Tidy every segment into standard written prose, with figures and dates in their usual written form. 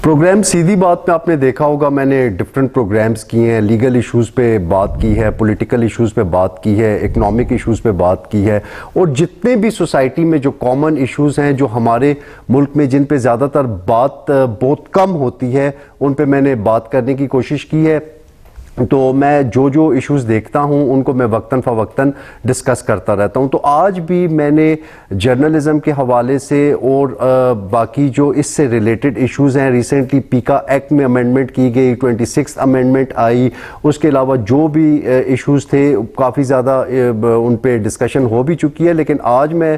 Programme سیدھی بات میں آپ نے دیکھا ہوگا، میں نے ڈفرینٹ پروگرامز کیے ہیں، لیگل ایشوز پہ بات کی ہے، پولیٹیکل ایشوز پہ بات کی ہے، اکنامک ایشوز پہ بات کی ہے، اور جتنے بھی سوسائٹی میں جو کامن ایشوز ہیں جو ہمارے ملک میں جن پہ زیادہ تر بات بہت کم ہوتی ہے ان پہ میں نے بات کرنے کی کوشش کی ہے۔ تو میں جو ایشوز دیکھتا ہوں ان کو میں وقتاً فوقتاً ڈسکس کرتا رہتا ہوں۔ تو آج بھی میں نے جرنلزم کے حوالے سے اور باقی جو اس سے ریلیٹڈ ایشوز ہیں، ریسنٹلی پیکا ایکٹ میں امینڈمنٹ کی گئی، 26 امینڈمنٹ آئی، اس کے علاوہ جو بھی ایشوز تھے کافی زیادہ ان پہ ڈسکشن ہو بھی چکی ہے، لیکن آج میں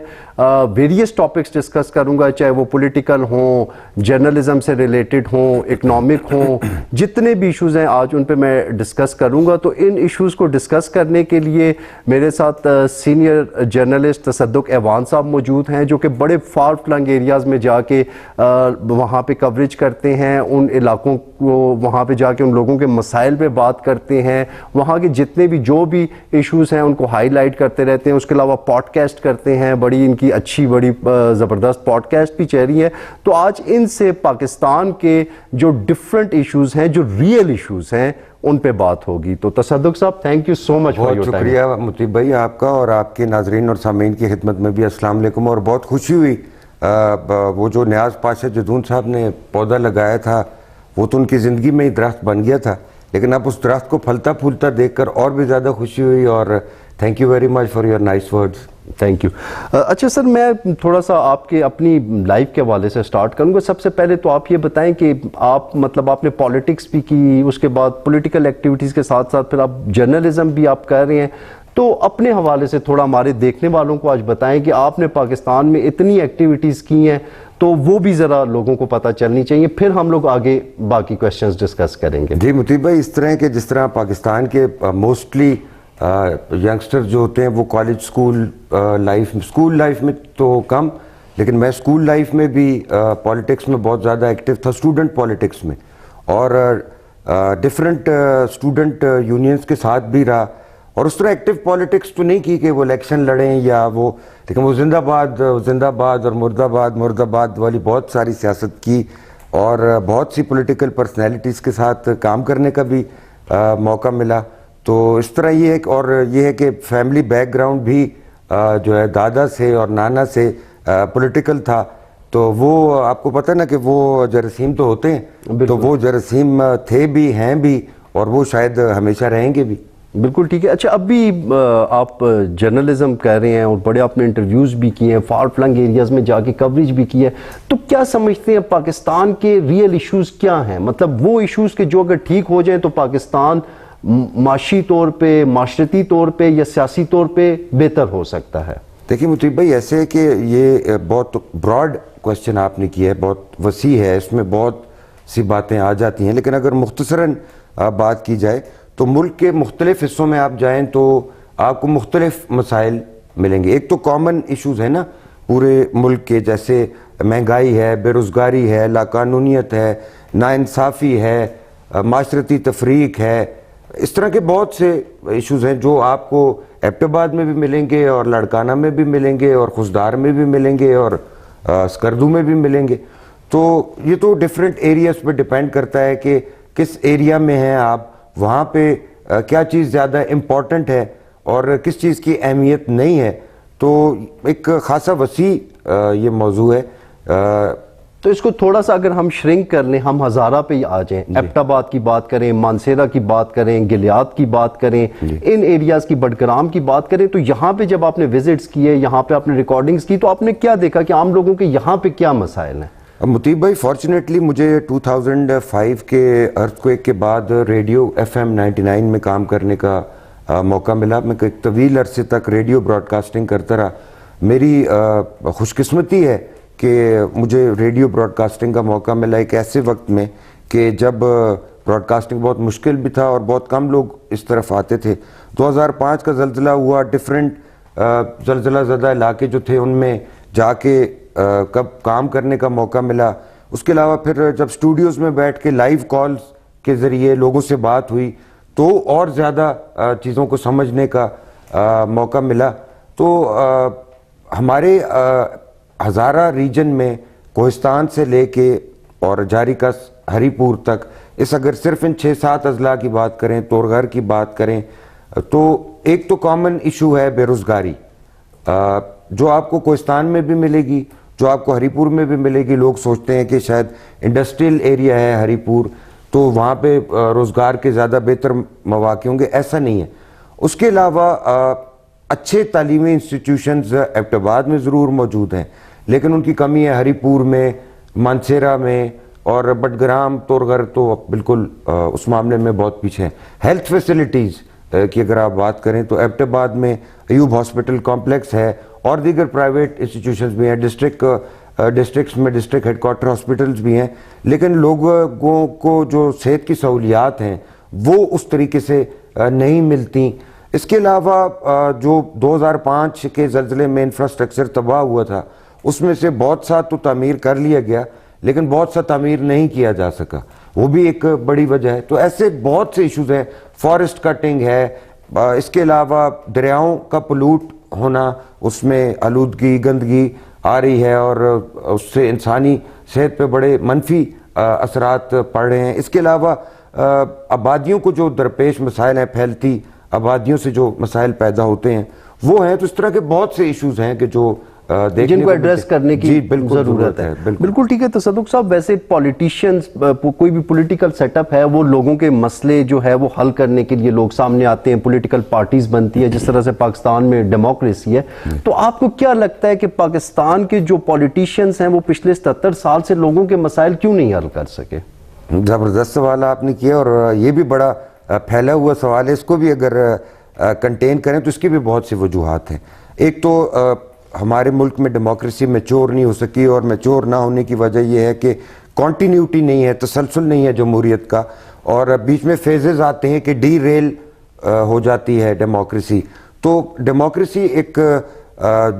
ویریس ٹاپکس ڈسکس کروں گا، چاہے وہ پولیٹیکل ہوں، جرنلزم سے ریلیٹڈ ہوں، اکنامک ہوں، جتنے بھی ایشوز ہیں آج ان پہ میں ڈسکس کروں گا۔ تو ان ایشوز کو ڈسکس کرنے کے لیے میرے ساتھ سینئر جرنلسٹ تصدق ایوان صاحب موجود ہیں، جو کہ بڑے فار فلنگ ایریاز میں جا کے وہاں پہ کوریج کرتے ہیں، ان علاقوں کو وہاں پہ جا کے ان لوگوں کے مسائل پہ بات کرتے ہیں، وہاں کے جتنے بھی جو بھی ایشوز ہیں ان کو ہائی لائٹ کرتے رہتے ہیں۔ اس کے علاوہ پوڈ کاسٹ کرتے ہیں، بڑی ان کی اچھی بڑی زبردست پوڈ کاسٹ بھی چل رہی ہے۔ تو آج ان سے پاکستان کے جو ڈفرینٹ ایشوز ہیں، جو ریئل ایشوز ہیں، ان پہ بات ہوگی۔ تو تصدق صاحب، thank you so much for your time. بہت شکریہ مطیب بھائی آپ کا، اور آپ کے ناظرین اور سامعین کی خدمت میں بھی السلام علیکم۔ اور بہت خوشی ہوئی، وہ جو نیاز پاشا جدون صاحب نے پودا لگایا تھا وہ تو ان کی زندگی میں ہی درخت بن گیا تھا، لیکن اب اس درخت کو پھلتا پھولتا دیکھ کر اور بھی زیادہ خوشی ہوئی، اور thank you very much for your nice words. Thank you. اچھا سر، میں تھوڑا سا آپ کے اپنی لائف کے حوالے سے سٹارٹ کروں گا۔ سب سے پہلے تو آپ یہ بتائیں کہ آپ آپ نے پالیٹکس بھی کی، اس کے بعد پولیٹیکل ایکٹیویٹیز کے ساتھ ساتھ پھر آپ جرنلزم بھی آپ کر رہے ہیں، تو اپنے حوالے سے تھوڑا ہمارے دیکھنے والوں کو آج بتائیں کہ آپ نے پاکستان میں اتنی ایکٹیویٹیز کی ہیں تو وہ بھی ذرا لوگوں کو پتہ چلنی چاہیے، پھر ہم لوگ آگے باقی کویسچنز ڈسکس کریں گے۔ جی مطیب بھائی، اس طرح کہ جس طرح پاکستان کے موسٹلی ینگسٹر جو ہوتے ہیں وہ کالج اسکول لائف میں تو کم، لیکن میں اسکول لائف میں بھی پالیٹکس میں بہت زیادہ ایکٹیو تھا، اسٹوڈنٹ پالیٹکس میں، اور ڈفرینٹ اسٹوڈنٹ یونینز کے ساتھ بھی رہا، اور اس طرح ایکٹیو پالیٹکس تو نہیں کی کہ وہ الیکشن لڑیں یا وہ، لیکن وہ زندہ باد اور مرد آباد والی بہت ساری سیاست کی، اور بہت سی پولیٹیکل پرسنالٹیز کے ساتھ کام کرنے کا بھی موقع ملا۔ تو اس طرح یہ ہے کہ فیملی بیک گراؤنڈ بھی جو ہے دادا سے اور نانا سے پولیٹیکل تھا، تو وہ آپ کو پتہ نا کہ وہ جراثیم تو ہوتے ہیں، تو وہ جراثیم تھے بھی، ہیں بھی، اور وہ شاید ہمیشہ رہیں گے بھی۔ بالکل ٹھیک ہے۔ اچھا، اب بھی آپ جرنلزم کر رہے ہیں اور بڑے آپ نے انٹرویوز بھی کیے ہیں، فار فلنگ ایریاز میں جا کے کوریج بھی کی ہے، تو کیا سمجھتے ہیں پاکستان کے ریئل ایشوز کیا ہیں؟ مطلب وہ ایشوز کہ جو اگر ٹھیک ہو جائیں تو پاکستان معاشی طور پہ، معاشرتی طور پہ یا سیاسی طور پہ بہتر ہو سکتا ہے؟ دیکھیے مطیب بھائی، ایسے ہے کہ یہ بہت براڈ کویسچن آپ نے کیا ہے، بہت وسیع ہے، اس میں بہت سی باتیں آ جاتی ہیں، لیکن اگر مختصراً بات کی جائے تو ملک کے مختلف حصوں میں آپ جائیں تو آپ کو مختلف مسائل ملیں گے۔ ایک تو کامن ایشوز ہیں نا پورے ملک کے، جیسے مہنگائی ہے، بے روزگاری ہے، لاقانونیت ہے، ناانصافی ہے، معاشرتی تفریق ہے، اس طرح کے بہت سے ایشوز ہیں جو آپ کو ایبٹ آباد میں بھی ملیں گے، اور لڑکانہ میں بھی ملیں گے، اور خوشدار میں بھی ملیں گے، اور اسکردو میں بھی ملیں گے۔ تو یہ تو ڈفرینٹ ایریاز پہ ڈیپینڈ کرتا ہے کہ کس ایریا میں ہیں آپ، وہاں پہ کیا چیز زیادہ امپورٹنٹ ہے اور کس چیز کی اہمیت نہیں ہے۔ تو ایک خاصا وسیع یہ موضوع ہے۔ تو اس کو تھوڑا سا اگر ہم شرنک کر لیں، ہم ہزارہ پہ ہی آ جائیں، ایبٹ آباد کی بات کریں، مانسیرہ کی بات کریں، گلیات کی بات کریں، ان ایریاز کی، بڈگرام کی بات کریں، تو یہاں پہ جب آپ نے وزٹس کیے، یہاں پہ آپ نے ریکارڈنگز کی، تو آپ نے کیا دیکھا کہ عام لوگوں کے یہاں پہ کیا مسائل ہیں؟ مطیب بھائی، فارچونیٹلی مجھے 2005 کے ارتھ کویک کے بعد ریڈیو FM 99 میں کام کرنے کا موقع ملا۔ میں ایک طویل عرصے تک ریڈیو براڈ کاسٹنگ کرتا رہا۔ میری خوش قسمتی ہے کہ مجھے ریڈیو براڈ کاسٹنگ کا موقع ملا ایک ایسے وقت میں کہ جب براڈ کاسٹنگ بہت مشکل بھی تھا اور بہت کم لوگ اس طرف آتے تھے۔ 2005 کا زلزلہ ہوا، ڈفرینٹ زلزلہ زدہ علاقے جو تھے ان میں جا کے کب کام کرنے کا موقع ملا۔ اس کے علاوہ پھر جب اسٹوڈیوز میں بیٹھ کے لائیو کالز کے ذریعے لوگوں سے بات ہوئی تو اور زیادہ چیزوں کو سمجھنے کا موقع ملا۔ تو ہمارے ہزارہ ریجن میں کوہستان سے لے کے اور جاری کا ہری پور تک، اس اگر صرف ان 6-7 اضلاع کی بات کریں، تورغر کی بات کریں، تو ایک تو کامن ایشو ہے بے روزگاری، جو آپ کو کوہستان میں بھی ملے گی، جو آپ کو ہری پور میں بھی ملے گی. لوگ سوچتے ہیں کہ شاید انڈسٹریل ایریا ہے ہری پور تو وہاں پہ روزگار کے زیادہ بہتر مواقع ہوں گے، ایسا نہیں ہے. اس کے علاوہ اچھے تعلیمی انسٹیٹیوشنز ایبٹ آباد میں ضرور موجود ہیں، لیکن ان کی کمی ہے ہری پور میں، مانسیرا میں، اور بٹگرام، تورغر تو بالکل اس معاملے میں بہت پیچھے ہیں. ہیلتھ فیسلٹیز کی اگر آپ بات کریں تو ایبٹ آباد میں ایوب ہاسپٹل کمپلیکس ہے اور دیگر پرائیویٹ انسٹیٹیوشنز بھی ہیں، ڈسٹرکٹس میں ڈسٹرکٹ ہیڈ کوارٹر ہاسپٹلز بھی ہیں، لیکن لوگوں کو جو صحت کی سہولیات ہیں وہ اس طریقے سے نہیں ملتی. اس کے علاوہ جو 2005 کے زلزلے میں انفراسٹرکچر تباہ ہوا تھا اس میں سے بہت سا تو تعمیر کر لیا گیا، لیکن بہت سا تعمیر نہیں کیا جا سکا، وہ بھی ایک بڑی وجہ ہے. تو ایسے بہت سے ایشوز ہیں، فارسٹ کٹنگ ہے، اس کے علاوہ دریاؤں کا پلوٹ ہونا، اس میں آلودگی گندگی آ رہی ہے اور اس سے انسانی صحت پہ بڑے منفی اثرات پڑ رہے ہیں. اس کے علاوہ آبادیوں کو جو درپیش مسائل ہیں، پھیلتی آبادیوں سے جو مسائل پیدا ہوتے ہیں وہ ہیں. تو اس طرح کے بہت سے ایشوز ہیں کہ جو جن کو ایڈریس کرنے کی ضرورت ہے. بالکل ٹھیک ہے تصدق صاحب. ویسے پولیٹیشینز، کوئی بھی پولیٹیکل سیٹ اپ ہے وہ لوگوں کے مسئلے جو ہے وہ حل کرنے کے لیے لوگ سامنے آتے ہیں، پولیٹیکل پارٹیز بنتی ہے، جس طرح سے پاکستان میں ڈیموکریسی ہے. تو آپ کو کیا لگتا ہے کہ پاکستان کے جو پولیٹیشینز ہیں وہ پچھلے 77 سال سے لوگوں کے مسائل کیوں نہیں حل کر سکے؟ زبردست سوال آپ نے کیا، اور یہ بھی بڑا پھیلا ہوا سوال ہے. اس کو بھی اگر کنٹین کریں تو اس کی بھی بہت سی وجوہات ہیں. ایک تو ہمارے ملک میں ڈیموکریسی میچور نہیں ہو سکی، اور میچور نہ ہونے کی وجہ یہ ہے کہ کانٹینیوٹی نہیں ہے، تسلسل نہیں ہے جمہوریت کا، اور بیچ میں فیزز آتے ہیں کہ ڈی ریل ہو جاتی ہے ڈیموکریسی. تو ڈیموکریسی ایک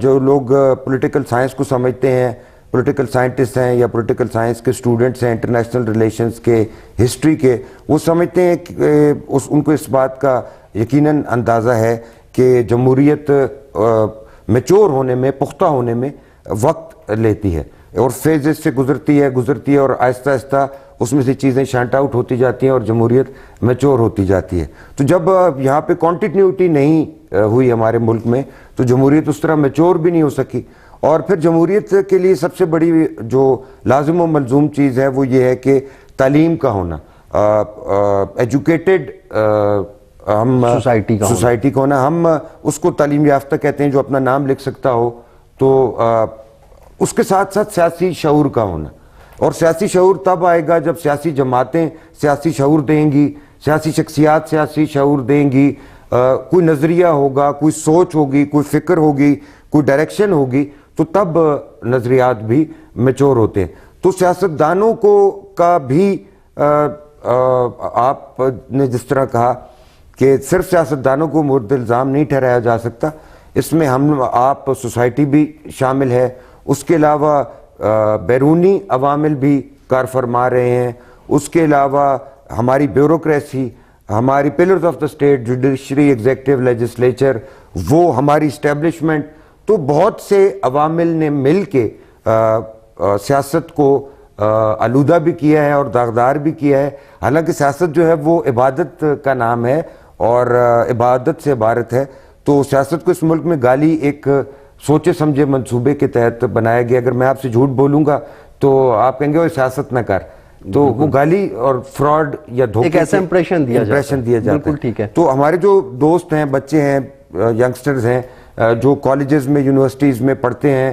جو لوگ پولیٹیکل سائنس کو سمجھتے ہیں، پولیٹیکل سائنٹسٹ ہیں یا پولیٹیکل سائنس کے اسٹوڈنٹس ہیں، انٹرنیشنل ریلیشنز کے، ہسٹری کے، وہ سمجھتے ہیں کہ ان کو اس بات کا یقیناً اندازہ ہے کہ جمہوریت میچور ہونے میں، پختہ ہونے میں وقت لیتی ہے اور فیزز سے گزرتی ہے اور آہستہ آہستہ اس میں سے چیزیں شانٹ آؤٹ ہوتی جاتی ہیں اور جمہوریت میچور ہوتی جاتی ہے. تو جب یہاں پہ کنٹینیوٹی نہیں ہوئی ہمارے ملک میں تو جمہوریت اس طرح میچور بھی نہیں ہو سکی. اور پھر جمہوریت کے لیے سب سے بڑی جو لازم و ملزوم چیز ہے وہ یہ ہے کہ تعلیم کا ہونا، ایجوکیٹڈ ہم سوسائٹی کا ہونا. ہم اس کو تعلیم یافتہ کہتے ہیں جو اپنا نام لکھ سکتا ہو. تو اس کے ساتھ ساتھ سیاسی شعور کا ہونا، اور سیاسی شعور تب آئے گا جب سیاسی جماعتیں سیاسی شعور دیں گی، سیاسی شخصیات سیاسی شعور دیں گی، کوئی نظریہ ہوگا، کوئی سوچ ہوگی، کوئی فکر ہوگی، کوئی ڈائریکشن ہوگی، تو تب نظریات بھی میچور ہوتے ہیں. تو سیاستدانوں کا بھی آپ نے جس طرح کہا کہ صرف سیاستدانوں کو مورد الزام نہیں ٹھہرایا جا سکتا، اس میں آپ سوسائٹی بھی شامل ہے. اس کے علاوہ بیرونی عوامل بھی کار فرما رہے ہیں. اس کے علاوہ ہماری بیوروکریسی، ہماری pillars of the state, judiciary, executive, legislature, وہ ہماری اسٹیبلشمنٹ، تو بہت سے عوامل نے مل کے سیاست کو آلودہ بھی کیا ہے اور داغدار بھی کیا ہے. حالانکہ سیاست جو ہے وہ عبادت کا نام ہے اور عبادت سے عبارت ہے. تو سیاست کو اس ملک میں گالی ایک سوچے سمجھے منصوبے کے تحت بنایا گیا. اگر میں آپ سے جھوٹ بولوں گا تو آپ کہیں گے وہ سیاست نہ کر، تو وہ گالی اور فراڈ یا دھوکے ایک ایسا امپریشن دیا جاتا ہے. تو ہمارے جو دوست ہیں، بچے ہیں، ینگسٹرز ہیں جو کالجز میں، یونیورسٹیز میں پڑھتے ہیں،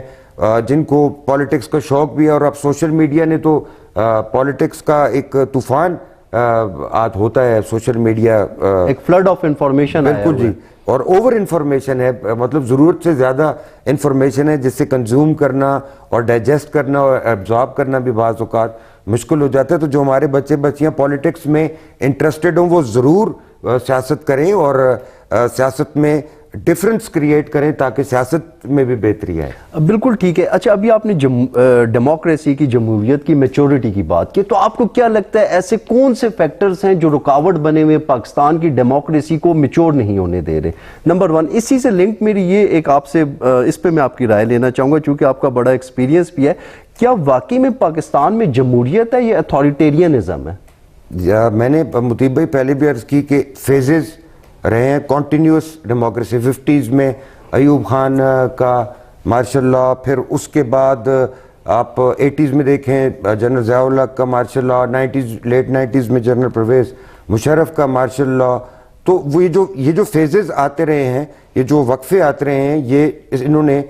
جن کو پالیٹکس کا شوق بھی ہے، اور اب سوشل میڈیا نے تو پالیٹکس کا ایک طوفان ہوتا ہے، سوشل میڈیا ایک فلڈ آف انفارمیشن. بالکل جی، اور اوور انفارمیشن ہے، مطلب ضرورت سے زیادہ انفارمیشن ہے جس سے کنزیوم کرنا اور ڈائجسٹ کرنا اور ایبزارب کرنا بھی بعض اوقات مشکل ہو جاتا ہے. تو جو ہمارے بچے بچیاں پالیٹکس میں انٹرسٹڈ ہوں وہ ضرور سیاست کریں اور سیاست میں ڈیفرنس کریٹ کریں تاکہ سیاست میں بھی بہتری آئے. بالکل ٹھیک ہے. اچھا، ابھی آپ نے ڈیموکریسی کی، جمہوریت کی میچورٹی کی بات کی، تو آپ کو کیا لگتا ہے ایسے کون سے فیکٹرز ہیں جو رکاوٹ بنے ہوئے پاکستان کی ڈیموکریسی کو میچور نہیں ہونے دے رہے؟ نمبر 1، اسی سے لنک میری یہ ایک آپ سے اس پہ میں آپ کی رائے لینا چاہوں گا چونکہ آپ کا بڑا ایکسپیرینس بھی ہے کیا واقعی میں پاکستان میں جمہوریت ہے یا اتھارٹیرینزم ہے؟ میں نے مطیب بھائی پہلے بھی عرض کی کہ فیزز رہے ہیں کانٹینیوس ڈیموکریسی. 50s میں ایوب خان کا مارشل لا, پھر اس کے بعد آپ 80s میں دیکھیں جنرل ضیاء الحق کا مارشل لا, لیٹ 90s میں جنرل پرویز مشرف کا مارشل لا. تو وہ یہ جو فیزز آتے رہے ہیں, یہ جو وقفے آتے رہے ہیں, یہ انہوں نے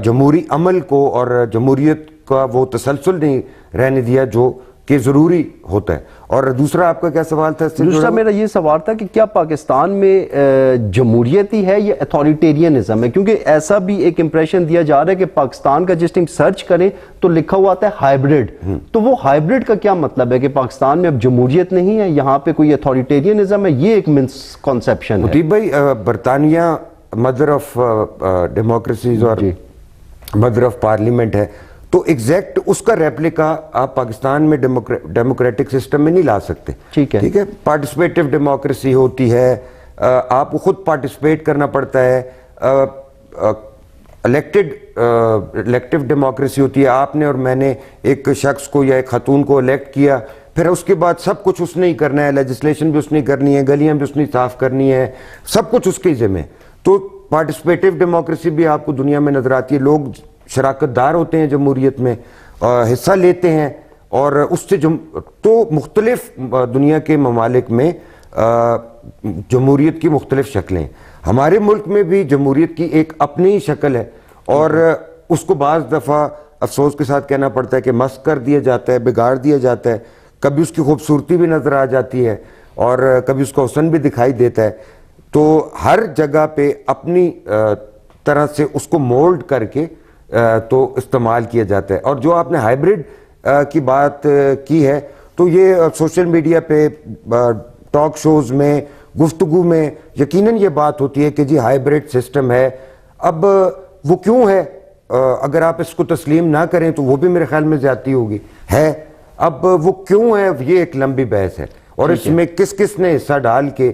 جمہوری عمل کو اور جمہوریت کا وہ تسلسل نہیں رہنے دیا جو کہ ضروری ہوتا ہے. اور دوسرا آپ کا کیا سوال تھا؟ دوسرا میرا یہ سوال تھا کہ کیا پاکستان میں جمہوریت ہی ہے یا اتھارٹیرینزم ہے؟ کیونکہ ایسا بھی ایک امپریشن دیا جا رہا ہے کہ پاکستان کا جس ٹائم سرچ کریں تو لکھا ہوا آتا ہے ہائیبرڈ. تو وہ ہائیبرڈ کا کیا مطلب ہے کہ پاکستان میں اب جمہوریت نہیں ہے, یہاں پہ کوئی اتھارٹیرینزم ہے؟ یہ ایک مسکنسیپشن ہے. مطیب بھائی, برطانیہ مدر آف ڈیموکریسیز اور مدر آف پارلیمنٹ ہے, تو ایگزیکٹ اس کا ریپلیکا آپ پاکستان میں ڈیموکریٹک سسٹم میں نہیں لا سکتے. ٹھیک ہے, پارٹیسپیٹیو ڈیموکریسی ہوتی ہے, آپ کو خود پارٹیسپیٹ کرنا پڑتا ہے. الیکٹیو ڈیموکریسی ہوتی ہے, آپ نے اور میں نے ایک شخص کو یا ایک خاتون کو الیکٹ کیا, پھر اس کے بعد سب کچھ اس نے ہی کرنا ہے, لیجسلیشن بھی اس نے کرنی ہے, گلیاں بھی اس نے صاف کرنی ہے, سب کچھ اس کے ذمہ. تو پارٹیسپیٹیو ڈیموکریسی بھی آپ کو دنیا میں نظر آتی ہے, لوگ شراکت دار ہوتے ہیں جمہوریت میں, حصہ لیتے ہیں, اور اس سے تو مختلف دنیا کے ممالک میں جمہوریت کی مختلف شکلیں. ہمارے ملک میں بھی جمہوریت کی ایک اپنی ہی شکل ہے, اور اس کو بعض دفعہ افسوس کے ساتھ کہنا پڑتا ہے کہ مسخ کر دیا جاتا ہے, بگاڑ دیا جاتا ہے. کبھی اس کی خوبصورتی بھی نظر آ جاتی ہے اور کبھی اس کا حسن بھی دکھائی دیتا ہے. تو ہر جگہ پہ اپنی طرح سے اس کو مولڈ کر کے تو استعمال کیا جاتا ہے. اور جو آپ نے ہائیبرڈ کی بات کی ہے, تو یہ سوشل میڈیا پہ ٹاک شوز میں گفتگو میں یقیناً یہ بات ہوتی ہے کہ جی ہائیبرڈ سسٹم ہے. اب وہ کیوں ہے, اگر آپ اس کو تسلیم نہ کریں تو وہ بھی میرے خیال میں زیادتی ہوگی ہے. اب وہ کیوں ہے, یہ ایک لمبی بحث ہے, اور اس میں کس کس نے حصہ ڈال کے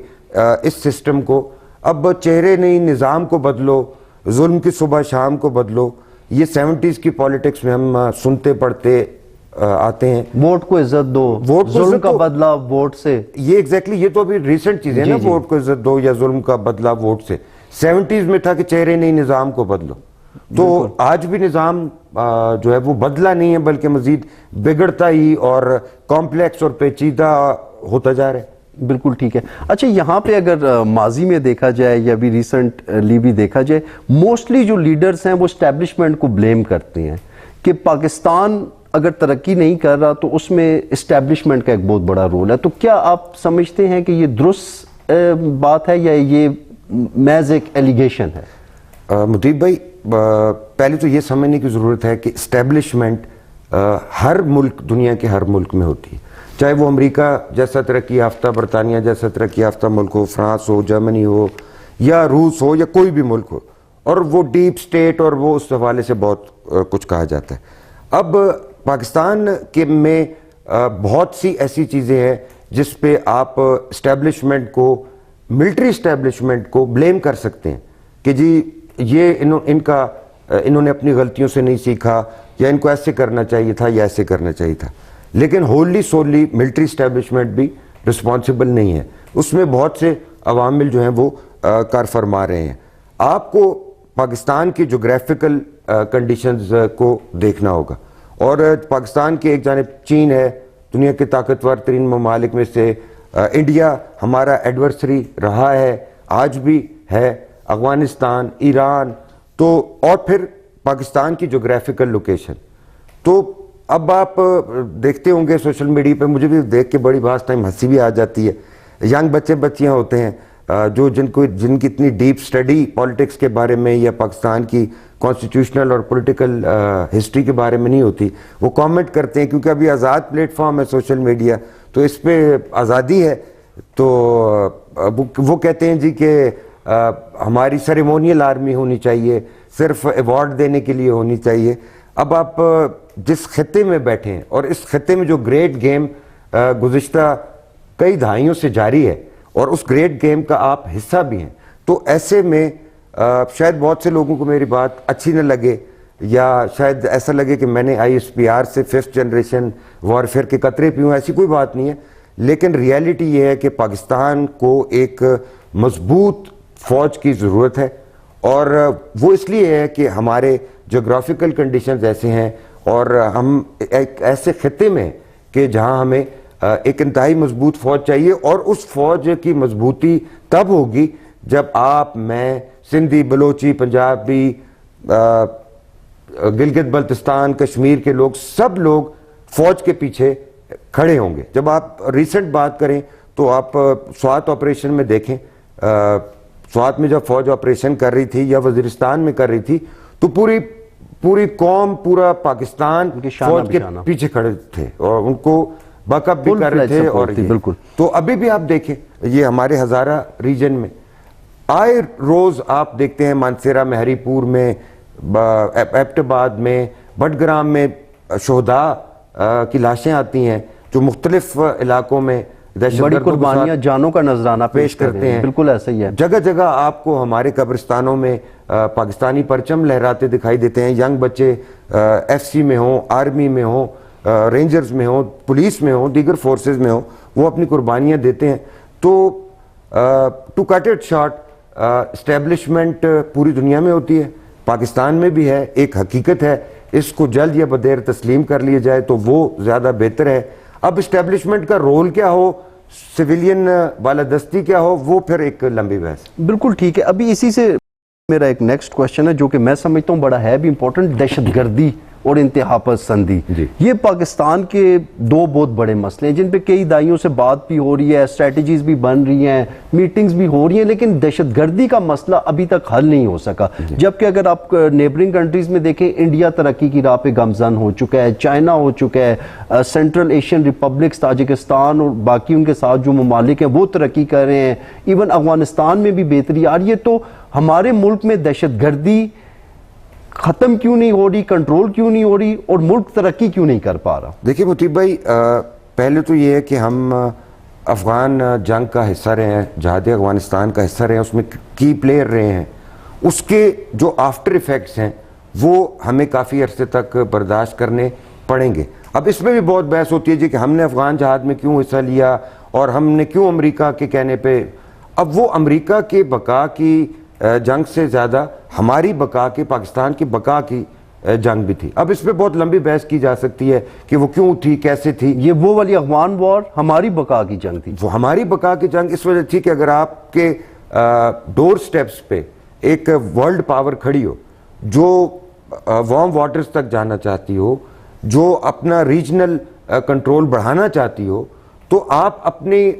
اس سسٹم کو, اب چہرے نہیں نظام کو بدلو, ظلم کی صبح شام کو بدلو, یہ 70s کی پالیٹکس میں ہم سنتے پڑھتے آتے ہیں. ووٹ کو عزت دو, ظلم کا بدلہ ووٹ سے. یہ ایگزیکٹلی یہ تو ابھی ریسنٹ چیز ہے نا, ووٹ کو عزت دو یا ظلم کا بدلہ ووٹ سے. 70s میں تھا کہ چہرے نہیں نظام کو بدلو. تو آج بھی نظام جو ہے وہ بدلا نہیں ہے, بلکہ مزید بگڑتا ہی اور کمپلیکس اور پیچیدہ ہوتا جا رہا ہے. بالکل ٹھیک ہے. اچھا, یہاں پہ اگر ماضی میں دیکھا جائے یا بھی ریسنٹلی بھی دیکھا جائے, موسٹلی جو لیڈرز ہیں وہ اسٹیبلشمنٹ کو بلیم کرتے ہیں کہ پاکستان اگر ترقی نہیں کر رہا تو اس میں اسٹیبلشمنٹ کا ایک بہت بڑا رول ہے. تو کیا آپ سمجھتے ہیں کہ یہ درست بات ہے یا یہ محض ایک ایلیگیشن ہے؟ مطیب بھائی, پہلے تو یہ سمجھنے کی ضرورت ہے کہ اسٹیبلشمنٹ ہر ملک, دنیا کے ہر ملک میں ہوتی ہے, چاہے وہ امریکہ جیسا ترقی یافتہ, برطانیہ جیسا ترقی یافتہ ملک ہو, فرانس ہو, جرمنی ہو یا روس ہو یا کوئی بھی ملک ہو, اور وہ ڈیپ سٹیٹ اور وہ اس حوالے سے بہت کچھ کہا جاتا ہے. اب پاکستان کے میں بہت سی ایسی چیزیں ہیں جس پہ آپ اسٹیبلشمنٹ کو, ملٹری اسٹیبلشمنٹ کو بلیم کر سکتے ہیں کہ جی یہ انہوں نے اپنی غلطیوں سے نہیں سیکھا, یا ان کو ایسے کرنا چاہیے تھا یا ایسے کرنا چاہیے تھا. لیکن ہوللی سوللی ملٹری اسٹیبلشمنٹ بھی رسپانسبل نہیں ہے, اس میں بہت سے عوامل جو ہیں وہ کار فرما رہے ہیں. آپ کو پاکستان کی جغرافیکل کنڈیشنز کو دیکھنا ہوگا, اور پاکستان کی ایک جانب چین ہے, دنیا کے طاقتور ترین ممالک میں سے. انڈیا ہمارا ایڈورسری رہا ہے, آج بھی ہے, افغانستان, ایران, تو اور پھر پاکستان کی جغرافیکل لوکیشن. تو اب آپ دیکھتے ہوں گے سوشل میڈیا پہ, مجھے بھی دیکھ کے بڑی بعض ٹائم ہنسی بھی آ جاتی ہے, ینگ بچیاں ہوتے ہیں جو جن کی اتنی ڈیپ سٹڈی پالیٹکس کے بارے میں یا پاکستان کی کانسٹیٹیوشنل اور پولیٹیکل ہسٹری کے بارے میں نہیں ہوتی, وہ کامنٹ کرتے ہیں کیونکہ ابھی آزاد پلیٹ فارم ہے سوشل میڈیا, تو اس پہ آزادی ہے. تو وہ کہتے ہیں جی کہ ہماری سیریمونیل آرمی ہونی چاہیے, صرف ایوارڈ دینے کے لیے ہونی چاہیے. اب آپ جس خطے میں بیٹھے ہیں, اور اس خطے میں جو گریٹ گیم گزشتہ کئی دہائیوں سے جاری ہے, اور اس گریٹ گیم کا آپ حصہ بھی ہیں, تو ایسے میں شاید بہت سے لوگوں کو میری بات اچھی نہ لگے, یا شاید ایسا لگے کہ میں نے ISPR سے 5th جنریشن وارفیئر کے قطرے پیوں، ایسی کوئی بات نہیں ہے. لیکن ریالٹی یہ ہے کہ پاکستان کو ایک مضبوط فوج کی ضرورت ہے، اور وہ اس لیے ہے کہ ہمارے جغرافیکل کنڈیشنز ایسے ہیں، اور ہم ایک ایسے خطے میں کہ جہاں ہمیں ایک انتہائی مضبوط فوج چاہیے. اور اس فوج کی مضبوطی تب ہوگی جب آپ، میں، سندھی، بلوچی، پنجابی، گلگت بلتستان، کشمیر کے لوگ، سب لوگ فوج کے پیچھے کھڑے ہوں گے. جب آپ ریسنٹ بات کریں تو آپ سوات آپریشن میں دیکھیں، سوات میں جب فوج آپریشن کر رہی تھی یا وزیرستان میں کر رہی تھی تو پوری قوم، پورا پاکستان فوج کے پیچھے کھڑے تھے اور ان کو بیک اپ بھی کر رہے تھے. اور بالکل. تو ابھی بھی آپ دیکھیں یہ ہمارے ہزارہ ریجن میں آئے روز آپ دیکھتے ہیں، مانسیرہ میں، ہری پور میں، ایبٹ آباد میں، بٹگرام میں شہداء کی لاشیں آتی ہیں جو مختلف علاقوں میں دہشت بڑی گردوں کے قربانیاں، جانوں کا نذرانہ پیش کرتے ہیں. بالکل ایسا ہی ہے. جگہ جگہ آپ کو ہمارے قبرستانوں میں پاکستانی پرچم لہراتے دکھائی دیتے ہیں. ینگ بچے FC میں ہوں، آرمی میں ہوں، رینجرز میں ہوں، پولیس میں ہوں، دیگر فورسز میں ہوں، وہ اپنی قربانیاں دیتے ہیں. تو to cut it short, establishment پوری دنیا میں ہوتی ہے، پاکستان میں بھی ہے. ایک حقیقت ہے، اس کو جلد یا بدیر تسلیم کر لیا جائے تو وہ زیادہ بہتر ہے. اب اسٹیبلشمنٹ کا رول کیا ہو، سویلین بالادستی کیا ہو، وہ پھر ایک لمبی بحث. بالکل ٹھیک ہے. ابھی اسی سے میرا ایک نیکسٹ کوشچن ہے جو کہ میں سمجھتا ہوں بڑا ہے بھی امپورٹنٹ، دہشت گردی اور انتہا پسندی. یہ پاکستان کے دو بہت بڑے مسئلے ہیں جن پہ کئی دہائیوں سے بات بھی ہو رہی ہے، اسٹریٹجیز بھی بن رہی ہیں، میٹنگز بھی ہو رہی ہیں، لیکن دہشت گردی کا مسئلہ ابھی تک حل نہیں ہو سکا. جبکہ اگر آپ نیبرنگ کنٹریز میں دیکھیں، انڈیا ترقی کی راہ پہ گامزن ہو چکا ہے، چائنا ہو چکا ہے، سینٹرل ایشین ریپبلکس، تاجکستان اور باقی ان کے ساتھ جو ممالک ہیں وہ ترقی کر رہے ہیں. ایون افغانستان میں بھی بہتری آ رہی ہے. تو ہمارے ملک میں دہشت گردی ختم کیوں نہیں ہو رہی، کنٹرول کیوں نہیں ہو رہی، اور ملک ترقی کیوں نہیں کر پا رہا؟ دیکھیں مطیب بھائی، پہلے تو یہ ہے کہ ہم افغان جنگ کا حصہ رہے ہیں، جہاد افغانستان کا حصہ رہے ہیں، اس میں کی پلیئر رہے ہیں. اس کے جو آفٹر ایفیکٹس ہیں وہ ہمیں کافی عرصے تک برداشت کرنے پڑیں گے. اب اس میں بھی بہت بحث ہوتی ہے جی کہ ہم نے افغان جہاد میں کیوں حصہ لیا اور ہم نے کیوں امریکہ کے کہنے پہ. اب وہ امریکہ کے بقا کی جنگ سے زیادہ ہماری بقا کے، پاکستان کی بقا کی جنگ بھی تھی. اب اس پہ بہت لمبی بحث کی جا سکتی ہے کہ وہ کیوں تھی، کیسے تھی. یہ وہ والی افغان وار ہماری بقا کی جنگ تھی. وہ ہماری بقا کی جنگ اس وجہ تھی کہ اگر آپ کے ڈور سٹیپس پہ ایک ورلڈ پاور کھڑی ہو جو وارم واٹرز تک جانا چاہتی ہو، جو اپنا ریجنل کنٹرول بڑھانا چاہتی ہو، تو آپ اپنی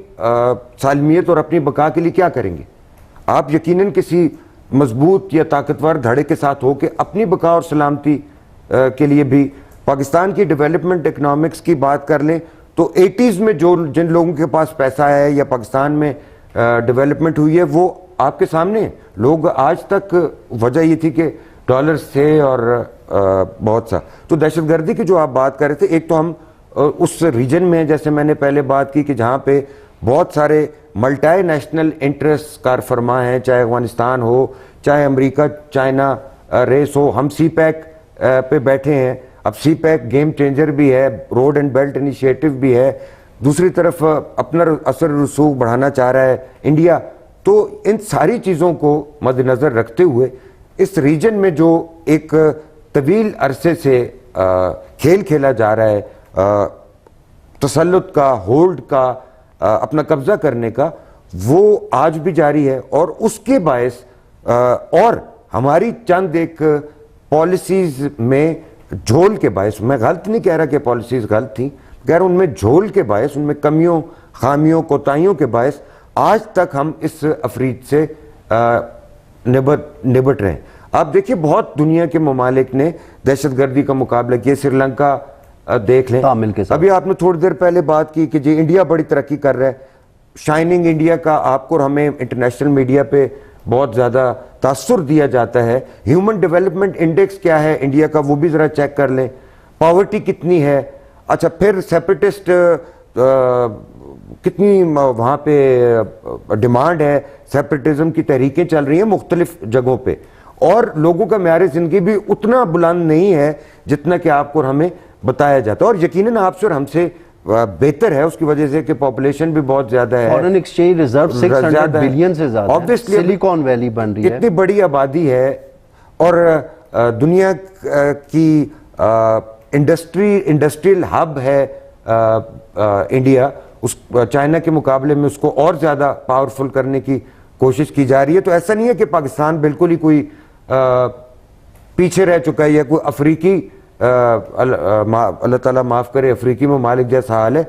سالمیت اور اپنی بقا کے لیے کیا کریں گے؟ آپ یقیناً کسی مضبوط یا طاقتور دھڑے کے ساتھ ہو کہ اپنی بقا اور سلامتی کے لیے بھی. پاکستان کی ڈیولپمنٹ اکنامکس کی بات کر لیں تو 80s میں جن لوگوں کے پاس پیسہ ہے یا پاکستان میں ڈیولپمنٹ ہوئی ہے وہ آپ کے سامنے ہیں. لوگ آج تک وجہ یہ تھی کہ ڈالرز تھے اور بہت سا. تو دہشت گردی کی جو آپ بات کر رہے تھے، ایک تو ہم اس ریجن میں، جیسے میں نے پہلے بات کی، کہ جہاں پہ بہت سارے ملٹائی نیشنل انٹرسٹ کار فرما ہیں، چاہے افغانستان ہو، چاہے امریکہ چائنا ریس ہو. ہم سی پیک پہ بیٹھے ہیں. اب سی پیک گیم چینجر بھی ہے، روڈ اینڈ بیلٹ انیشیٹو بھی ہے. دوسری طرف اپنا اثر رسوخ بڑھانا چاہ رہا ہے انڈیا. تو ان ساری چیزوں کو مد نظر رکھتے ہوئے اس ریجن میں جو ایک طویل عرصے سے کھیل کھیلا جا رہا ہے، تسلط کا، ہولڈ کا، اپنا قبضہ کرنے کا، وہ آج بھی جاری ہے. اور اس کے باعث اور ہماری چند ایک پالیسیز میں جھول کے باعث، میں غلط نہیں کہہ رہا کہ پالیسیز غلط تھیں، کہہ رہا ہوں ان میں جھول کے باعث، ان میں کمیوں، خامیوں، کوتاہیوں کے باعث آج تک ہم اس افریج سے نبٹ رہے ہیں. آپ دیکھیے بہت دنیا کے ممالک نے دہشت گردی کا مقابلہ کیا. سری لنکا دیکھ لیں. ابھی آپ نے تھوڑی دیر پہلے بات کی کہ جی انڈیا بڑی ترقی کر رہا ہے. شائننگ انڈیا کا آپ کو اور ہمیں انٹرنیشنل میڈیا پہ بہت زیادہ تاثر دیا جاتا ہے. ہیومن ڈیولپمنٹ انڈیکس کیا ہے انڈیا کا، وہ بھی ذرا چیک کر لیں. پاورٹی کتنی ہے. اچھا پھر سیپریٹسٹ کتنی وہاں پہ ڈیمانڈ ہے، سیپریٹزم کی تحریکیں چل رہی ہیں مختلف جگہوں پہ. اور لوگوں کا معیار زندگی بھی اتنا بلند نہیں ہے جتنا کہ آپ کو اور ہمیں بتایا جاتا ہے. اور یقیناً آپ سے اور ہم سے بہتر ہے اس کی وجہ سے کہ پاپولیشن بھی بہت زیادہ ہے, فارن ایکسچینج ریزرو 600 بلین سے زیادہ ہے, Obviously سلیکون ویلی بن رہی ہے, اتنی بڑی آبادی ہے, اور دنیا کی انڈسٹریل ہب ہے انڈیا, اس چائنا کے مقابلے میں اس کو اور زیادہ پاورفل کرنے کی کوشش کی جا رہی ہے. تو ایسا نہیں ہے کہ پاکستان بالکل ہی کوئی پیچھے رہ چکا ہے یا کوئی افریقی, اللہ تعالیٰ معاف کرے, افریقی ممالک جیسا حال ہے.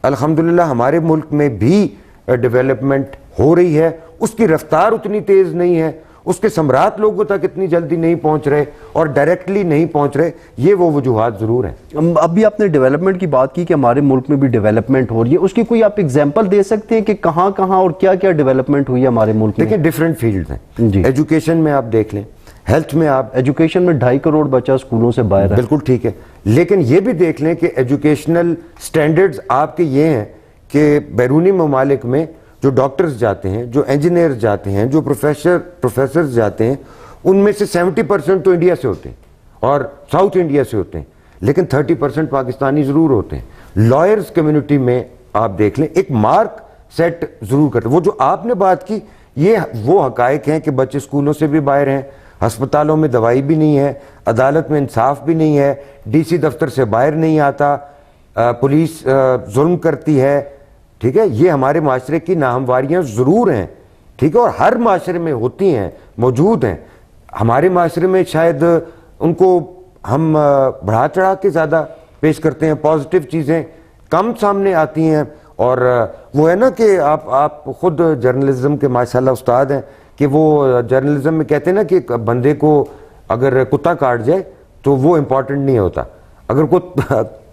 الحمدللہ ہمارے ملک میں بھی ڈیولپمنٹ ہو رہی ہے, اس کی رفتار اتنی تیز نہیں ہے, اس کے ثمرات لوگوں تک اتنی جلدی نہیں پہنچ رہے اور ڈائریکٹلی نہیں پہنچ رہے. یہ وہ وجوہات ضرور ہیں. ابھی آپ نے ڈیولپمنٹ کی بات کی کہ ہمارے ملک میں بھی ڈیولپمنٹ ہو رہی ہے, اس کی کوئی آپ ایگزامپل دے سکتے ہیں کہ کہاں کہاں اور کیا کیا ڈیولپمنٹ ہوئی ہے ہمارے ملک میں؟ دیکھیں ڈیفرنٹ فیلڈز ہیں. جی. ایجوکیشن میں آپ دیکھ لیں, ہیلتھ میں آپ, ایجوکیشن میں 2.5 کروڑ بچہ اسکولوں سے باہر ہے, بالکل ٹھیک ہے, لیکن یہ بھی دیکھ لیں کہ ایجوکیشنل سٹینڈرڈز آپ کے یہ ہیں کہ بیرونی ممالک میں جو ڈاکٹرز جاتے ہیں, جو انجینئرز جاتے ہیں, جو پروفیسرز جاتے ہیں, ان میں سے 70% تو انڈیا سے ہوتے ہیں اور ساؤتھ انڈیا سے ہوتے ہیں, لیکن 30% پاکستانی ضرور ہوتے ہیں. لائرز کمیونٹی میں آپ دیکھ لیں ایک مارک سیٹ ضرور کرتے ہیں. وہ جو آپ نے بات کی یہ وہ حقائق ہیں کہ بچے اسکولوں سے بھی باہر ہیں, ہسپتالوں میں دوائی بھی نہیں ہے, عدالت میں انصاف بھی نہیں ہے, ڈی سی دفتر سے باہر نہیں آتا, پولیس ظلم کرتی ہے. ٹھیک ہے, یہ ہمارے معاشرے کی ناہمواریاں ضرور ہیں, ٹھیک ہے, اور ہر معاشرے میں ہوتی ہیں, موجود ہیں. ہمارے معاشرے میں شاید ان کو ہم بڑھا چڑھا کے زیادہ پیش کرتے ہیں, پازیٹیو چیزیں کم سامنے آتی ہیں. اور وہ ہے نا کہ آپ خود جرنلزم کے ماشاءاللہ استاد ہیں, کہ وہ جرنلزم میں کہتے ہیں نا کہ بندے کو اگر کتا کاٹ جائے تو وہ امپورٹنٹ نہیں ہوتا, اگر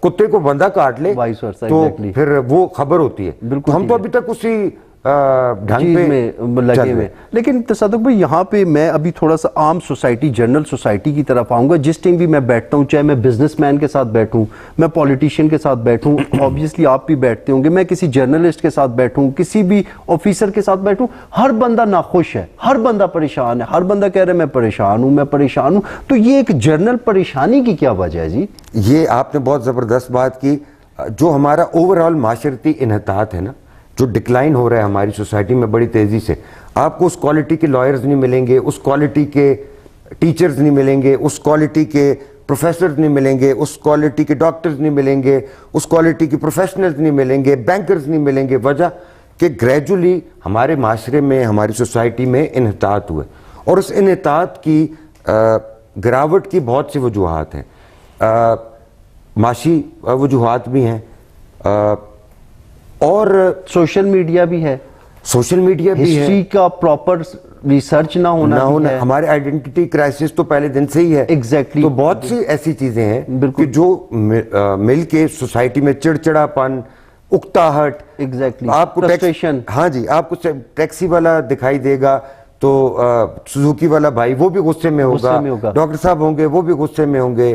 کتے کو بندہ کاٹ لے تو پھر وہ خبر ہوتی ہے. تو ہم تو ابھی تک اسی ڈھنگ میں لگے ہوئے. لیکن تصدق بھائی یہاں پہ میں ابھی تھوڑا سا عام سوسائٹی, جنرل سوسائٹی کی طرف آؤں گا. جس ٹائم بھی میں بیٹھتا ہوں, چاہے میں بزنس مین کے ساتھ بیٹھوں, میں پولیٹیشین کے ساتھ بیٹھوں, آبویسلی آپ بھی بیٹھتے ہوں گے, میں کسی جرنلسٹ کے ساتھ بیٹھوں, کسی بھی آفیسر کے ساتھ بیٹھوں, ہر بندہ ناخوش ہے, ہر بندہ پریشان ہے, ہر بندہ کہہ رہا ہے میں پریشان ہوں, میں پریشان ہوں. تو یہ ایک جنرل پریشانی کی کیا وجہ ہے جی؟ یہ آپ نے بہت زبردست بات کی. جو ہمارا اوورآل معاشرتی انحطاط ہے نا, جو ڈکلائن ہو رہا ہے ہماری سوسائٹی میں بڑی تیزی سے, آپ کو اس کوالٹی کے لائرز نہیں ملیں گے, اس کوالٹی کے ٹیچرز نہیں ملیں گے, اس کوالٹی کے پروفیسرز نہیں ملیں گے, اس کوالٹی کے ڈاکٹرز نہیں ملیں گے, اس کوالٹی کے پروفیشنلز نہیں ملیں گے, بینکرز نہیں ملیں گے. وجہ کہ گریجولی ہمارے معاشرے میں, ہماری سوسائٹی میں انحطاط ہوئے, اور اس انحطاط کی گراوٹ کی بہت سی وجوہات ہیں. معاشی وجوہات بھی ہیں, اور سوشل میڈیا بھی ہے, سوشل میڈیا بھی ہے, ہسٹری کا پراپر ریسرچ نہ ہونا, ہمارے آئیڈینٹی کرائسس تو پہلے دن سے ہی ہے. ایگزیکٹلی. تو بہت سی ایسی چیزیں ہیں کہ جو مل کے سوسائٹی میں چڑچڑا پن, اکتاہٹ, ایگزیکٹلی, آپ کو ہاں جی, آپ کو ٹیکسی والا دکھائی دے گا تو سوزوکی والا بھائی وہ بھی غصے میں ہوگا, ڈاکٹر صاحب ہوں گے وہ بھی غصے میں ہوں گے,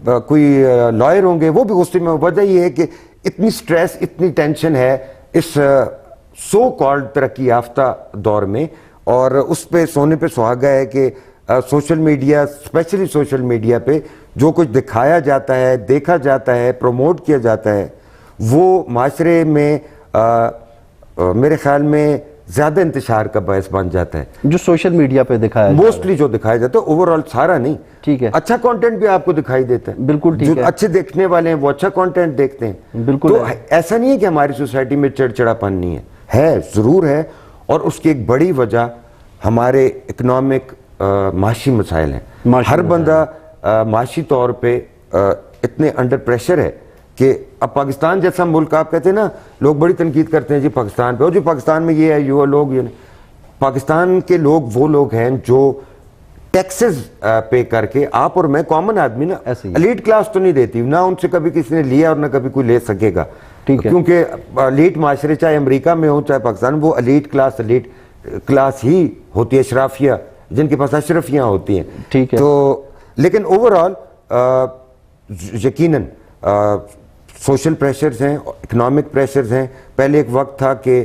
کوئی لائر ہوں گے وہ بھی غصے میں. وجہ یہ ہے کہ اتنی سٹریس, اتنی ٹینشن ہے اس سو کالڈ ترقی یافتہ دور میں, اور اس پہ سونے پہ سہاگا ہے کہ social media, specially social media پہ جو کچھ دکھایا جاتا ہے, دیکھا جاتا ہے, پروموٹ کیا جاتا ہے, وہ معاشرے میں میرے خیال میں زیادہ انتشار کا باعث بن جاتا ہے. جو سوشل میڈیا پہ دکھایا موسٹلی جو دکھایا جاتا ہے, اوورآل سارا نہیں. ٹھیک ہے, اچھا کانٹینٹ بھی آپ کو دکھائی دیتا ہے, بالکل ٹھیک ہے, جو اچھے دیکھنے والے ہیں وہ اچھا کانٹینٹ دیکھتے ہیں. بالکل. تو ایسا نہیں ہے کہ ہماری سوسائٹی میں چڑچڑا پن نہیں ہے, ضرور ہے, اور اس کی ایک بڑی وجہ ہمارے اکنامک معاشی مسائل ہیں. ہر بندہ معاشی طور پہ اتنے انڈر پریشر ہے کہ اب پاکستان جیسا ملک, آپ کہتے ہیں نا, لوگ بڑی تنقید کرتے ہیں جی پاکستان پہ, اور جی پاکستان میں یہ ہے, یہ لوگ, یہ نہیں. پاکستان کے لوگ وہ لوگ ہیں جو ٹیکسز پے کر کے, آپ اور میں کامن آدمی نا, الیٹ کلاس تو نہیں دیتی, نہ ان سے کبھی کسی نے لیا اور نہ کبھی کوئی لے سکے گا, کیونکہ الیٹ معاشرے چاہے امریکہ میں ہو چاہے پاکستان, وہ الیٹ کلاس ہی ہوتی ہے, اشرافیہ, جن کے پاس اشرفیاں ہوتی ہیں. ٹھیک ہے. تو لیکن اوورآل یقیناً سوشل پریشرز ہیں, اکنامک پریشرز ہیں. پہلے ایک وقت تھا کہ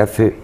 FA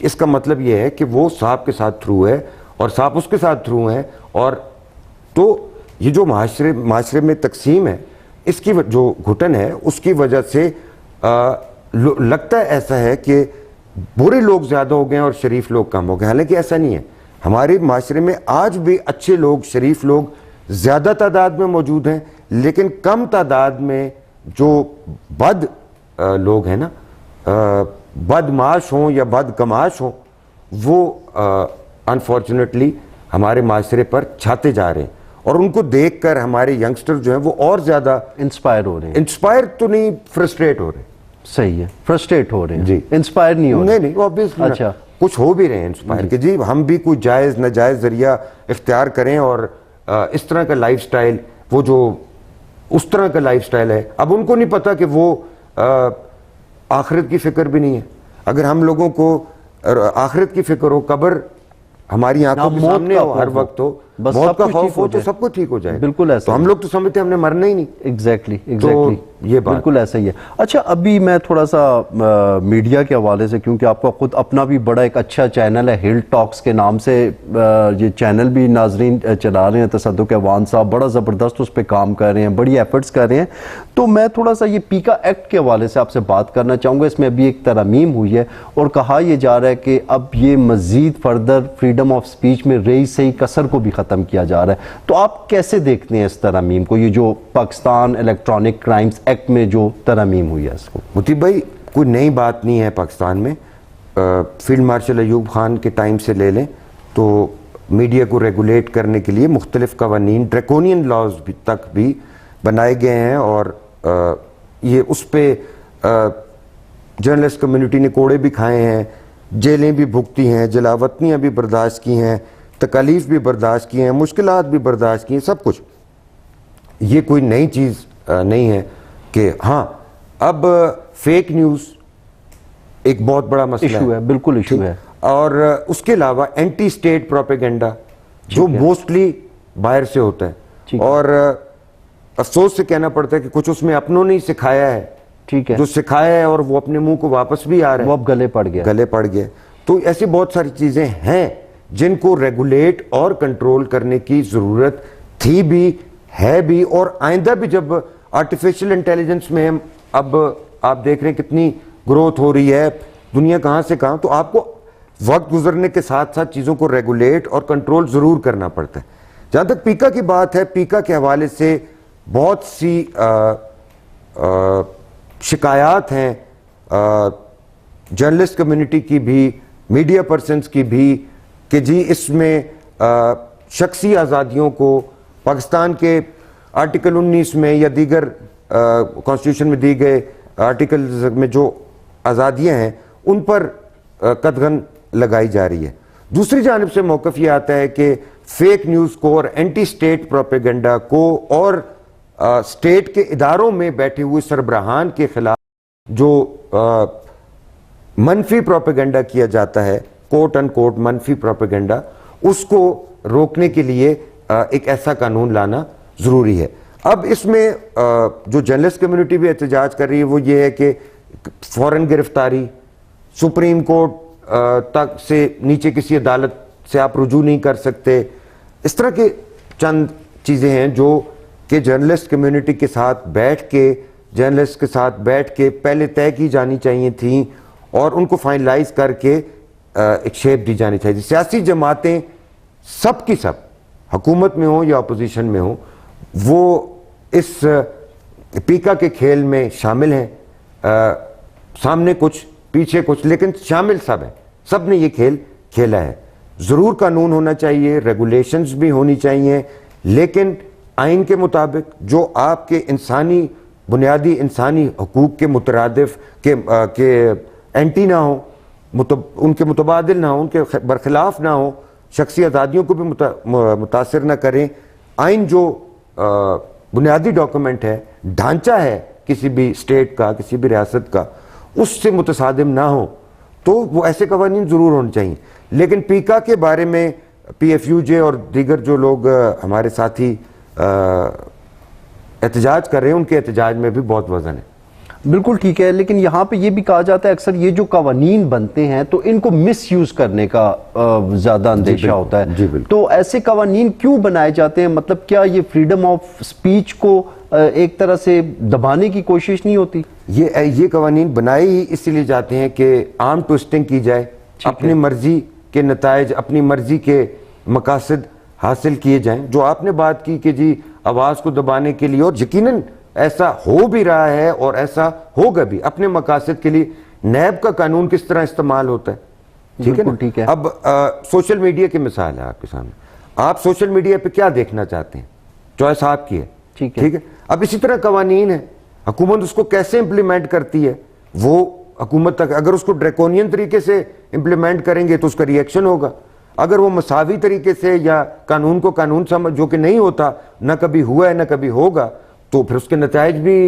اس کا مطلب یہ ہے کہ وہ صاحب کے ساتھ تھرو ہے اور صاحب اس کے ساتھ تھرو ہیں، اور تو یہ جو معاشرے میں تقسیم ہے، اس کی جو گھٹن ہے اس کی وجہ سے لگتا ہے ایسا ہے کہ برے لوگ زیادہ ہو گئے ہیں اور شریف لوگ کم ہو گئے، حالانکہ ایسا نہیں ہے. ہمارے معاشرے میں آج بھی اچھے لوگ، شریف لوگ زیادہ تعداد میں موجود ہیں، لیکن کم تعداد میں جو بد لوگ ہیں نا، بدمعاش ہوں یا بد کماش ہوں، وہ انفارچونیٹلی ہمارے معاشرے پر چھاتے جا رہے ہیں، اور ان کو دیکھ کر ہمارے ینگسٹر جو ہیں وہ اور زیادہ انسپائر ہو رہے ہیں. انسپائر تو نہیں، فرسٹریٹ ہو رہے ہیں. صحیح ہے، فرسٹریٹ ہو رہے ہیں جی. انسپائر نہیں ہو رہے. نہیں obviously اچھا. کچھ ہو بھی رہے ہیں انسپائر کہ جی ہم بھی کوئی جائز ناجائز ذریعہ اختیار کریں، اور اس طرح کا لائف سٹائل، وہ جو اس طرح کا لائف سٹائل ہے، اب ان کو نہیں پتا کہ وہ آخرت کی فکر بھی نہیں ہے. اگر ہم لوگوں کو آخرت کی فکر ہو، قبر ہماری آنکھوں کے سامنے ہو، ہر وقت ہو، موت کا خوف ہو، تو سب کچھ ٹھیک ہو جائے. بالکل ایسا. تو ہم لوگ تو سمجھتے ہیں ہم نے مرنا ہی نہیں. ایگزیکٹلی یہ بات بالکل ایسا ہی ہے. اچھا، ابھی میں تھوڑا سا میڈیا کے حوالے سے، کیونکہ آپ کا خود اپنا بھی بڑا ایک اچھا چینل ہے، ہل ٹاکس کے نام سے یہ چینل بھی ناظرین چلا رہے ہیں. تصدق اعوان صاحب بڑا زبردست اس پہ کام کر رہے ہیں، بڑی ایفرٹس کر رہے ہیں. تو میں تھوڑا سا یہ پیکا ایکٹ کے حوالے سے آپ سے بات کرنا چاہوں گا. اس میں ابھی ایک ترمیم ہوئی ہے اور کہا یہ جا رہا ہے کہ اب یہ مزید فردر فریڈم آف سپیچ میں رئی سہی کسر کو بھی ختم کیا جا رہا ہے. تو آپ کیسے دیکھتے ہیں اس ترمیم کو، یہ جو پاکستان الیکٹرانک کرائمز ایکٹ میں جو ترمیم ہوئی ہے اس کو؟ مطیب بھائی، کوئی نئی بات نہیں ہے پاکستان میں. فیلڈ مارشل ایوب خان کے ٹائم سے لے لیں تو میڈیا کو ریگولیٹ کرنے کے لیے مختلف قوانین، ڈریکونین لاز تک بھی بنائے گئے ہیں، اور یہ اس پہ جرنلسٹ کمیونٹی نے کوڑے بھی کھائے ہیں، جیلیں بھی بھگتی ہیں، جلاوطنیاں بھی برداشت کی ہیں، تکالیف بھی برداشت کی ہیں، مشکلات بھی برداشت کی ہیں، سب کچھ. یہ کوئی نئی چیز نہیں ہے. کہ ہاں اب فیک نیوز ایک بہت بڑا مسئلہ ایشو ہے، بالکل ایشو ہے. اور اس کے علاوہ اینٹی اسٹیٹ پروپیگنڈا جو موسٹلی باہر سے ہوتا ہے، اور افسوس سے کہنا پڑتا ہے کہ کچھ اس میں اپنوں نے سکھایا ہے، ٹھیک ہے، جو سکھایا ہے اور وہ اپنے منہ کو واپس بھی آ رہا ہے، وہ اب گلے پڑ گیا. تو ایسی بہت ساری چیزیں ہیں جن کو ریگولیٹ اور کنٹرول کرنے کی ضرورت تھی بھی، ہے بھی، اور آئندہ بھی. جب آرٹیفیشل انٹیلیجنس میں اب آپ دیکھ رہے ہیں کتنی گروتھ ہو رہی ہے، دنیا کہاں سے کہاں، تو آپ کو وقت گزرنے کے ساتھ ساتھ چیزوں کو ریگولیٹ اور کنٹرول ضرور کرنا پڑتا ہے. جہاں تک پیکا کی بات ہے، پیکا کے حوالے سے بہت سی شکایات ہیں جرنلسٹ کمیونٹی کی بھی، میڈیا پرسنز کی بھی، کہ جی اس میں شخصی آزادیوں کو پاکستان کے آرٹیکل 19 میں یا دیگر کانسٹیٹیوشن میں دی گئے آرٹیکلز میں جو آزادیاں ہیں ان پر قدغن لگائی جا رہی ہے. دوسری جانب سے موقف یہ آتا ہے کہ فیک نیوز کو اور اینٹی اسٹیٹ پروپیگنڈا کو اور اسٹیٹ کے اداروں میں بیٹھے ہوئے سربراہان کے خلاف جو منفی پروپیگنڈا کیا جاتا ہے، کوٹ ان کوٹ منفی پروپیگنڈا، اس کو روکنے کے لیے ایک ایسا قانون لانا ضروری ہے. اب اس میں جو جرنلسٹ کمیونٹی بھی احتجاج کر رہی ہے وہ یہ ہے کہ فوراً گرفتاری، سپریم کورٹ تک سے نیچے کسی عدالت سے آپ رجوع نہیں کر سکتے. اس طرح کے چند چیزیں ہیں جو کہ جرنلسٹ کمیونٹی کے ساتھ بیٹھ کے پہلے طے کی جانی چاہیے تھیں اور ان کو فائنلائز کر کے ایک شیپ دی جانی چاہیے. سیاسی جماعتیں سب کی سب، حکومت میں ہوں یا اپوزیشن میں ہوں، وہ اس پیکا کے کھیل میں شامل ہیں. سامنے کچھ، پیچھے کچھ، لیکن شامل سب ہیں. سب نے یہ کھیل کھیلا ہے. ضرور قانون ہونا چاہیے، ریگولیشنز بھی ہونی چاہیے، لیکن آئین کے مطابق جو آپ کے بنیادی انسانی حقوق کے مترادف کے اینٹی نہ ہوں، ان کے متبادل نہ ہوں، ان کے برخلاف نہ ہوں، شخصی آزادیوں کو بھی متاثر نہ کریں. آئین جو بنیادی ڈاکومنٹ ہے، ڈھانچہ ہے کسی بھی اسٹیٹ کا، کسی بھی ریاست کا، اس سے متصادم نہ ہو تو وہ ایسے قوانین ضرور ہونے چاہیے. لیکن پیکا کے بارے میں پی ایف یو جے اور دیگر جو لوگ ہمارے ساتھی احتجاج کر رہے ہیں، ان کے احتجاج میں بھی بہت وزن ہے. بالکل ٹھیک ہے، لیکن یہاں پہ یہ بھی کہا جاتا ہے اکثر یہ جو قوانین بنتے ہیں تو ان کو مس یوز کرنے کا زیادہ اندیشہ ہوتا ہے، تو ایسے قوانین کیوں بنائے جاتے ہیں؟ مطلب کیا یہ فریڈم آف سپیچ کو ایک طرح سے دبانے کی کوشش نہیں ہوتی؟ یہ قوانین بنائے ہی اس لیے جاتے ہیں کہ عام ٹوسٹنگ کی جائے، اپنی مرضی کے نتائج، اپنی مرضی کے مقاصد حاصل کیے جائیں. جو آپ نے بات کی کہ جی آواز کو دبانے کے لیے، اور یقیناً ایسا ہو بھی رہا ہے اور ایسا ہوگا بھی، اپنے مقاصد کے لیے نیب کا قانون کس طرح استعمال ہوتا ہے، ٹھیک ہے. اب سوشل میڈیا کی مثال ہے آپ کے سامنے، آپ سوشل میڈیا پہ کیا دیکھنا چاہتے ہیں، چوائس آپ کی ہے، ٹھیک ہے. اب اسی طرح قوانین ہے، حکومت اس کو کیسے امپلیمنٹ کرتی ہے وہ حکومت تک. اگر اس کو ڈریکونین طریقے سے امپلیمنٹ کریں گے تو اس کا ری ایکشن ہوگا. اگر وہ مساوی طریقے سے یا قانون کو قانون سمجھ، جو کہ نہیں ہوتا، نہ کبھی ہوا ہے نہ کبھی ہوگا، تو پھر اس کے نتائج بھی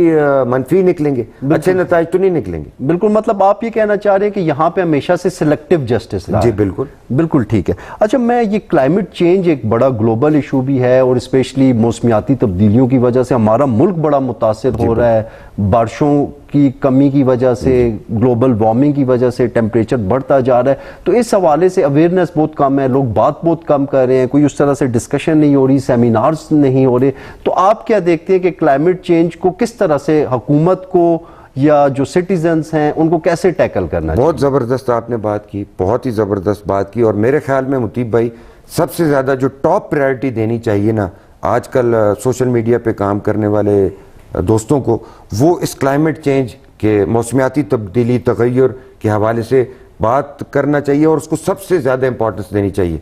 منفی نکلیں گے، اچھے نتائج تو نہیں نکلیں گے. بالکل، مطلب آپ یہ کہنا چاہ رہے ہیں کہ یہاں پہ ہمیشہ سے سلیکٹیو جسٹس رہا ہے. جی بالکل بالکل ٹھیک ہے. اچھا، میں یہ کلائمیٹ چینج ایک بڑا گلوبل ایشو بھی ہے، اور اسپیشلی موسمیاتی تبدیلیوں کی وجہ سے ہمارا ملک بڑا متاثر ہو رہا ہے. بارشوں کی کمی کی وجہ سے، گلوبل وارمنگ کی وجہ سے ٹیمپریچر بڑھتا جا رہا ہے. تو اس حوالے سے اویئرنیس بہت کم ہے، لوگ بات بہت کم کر رہے ہیں، کوئی اس طرح سے ڈسکشن نہیں ہو رہی، سیمینارز نہیں ہو رہے. تو آپ کیا دیکھتے ہیں کہ کلائمیٹ چینج کو کس طرح سے حکومت کو یا جو سٹیزنز ہیں ان کو کیسے ٹیکل کرنا چاہیے؟ بہت زبردست آپ نے بات کی، بہت ہی زبردست بات کی. اور میرے خیال میں مطیب بھائی سب سے زیادہ جو ٹاپ پرائرٹی دینی چاہیے نا آج کل سوشل میڈیا پہ کام کرنے والے دوستوں کو، وہ اس کلائمیٹ چینج کے موسمیاتی تبدیلی تغیر کے حوالے سے بات کرنا چاہیے، اور اس کو سب سے زیادہ امپورٹنس دینی چاہیے.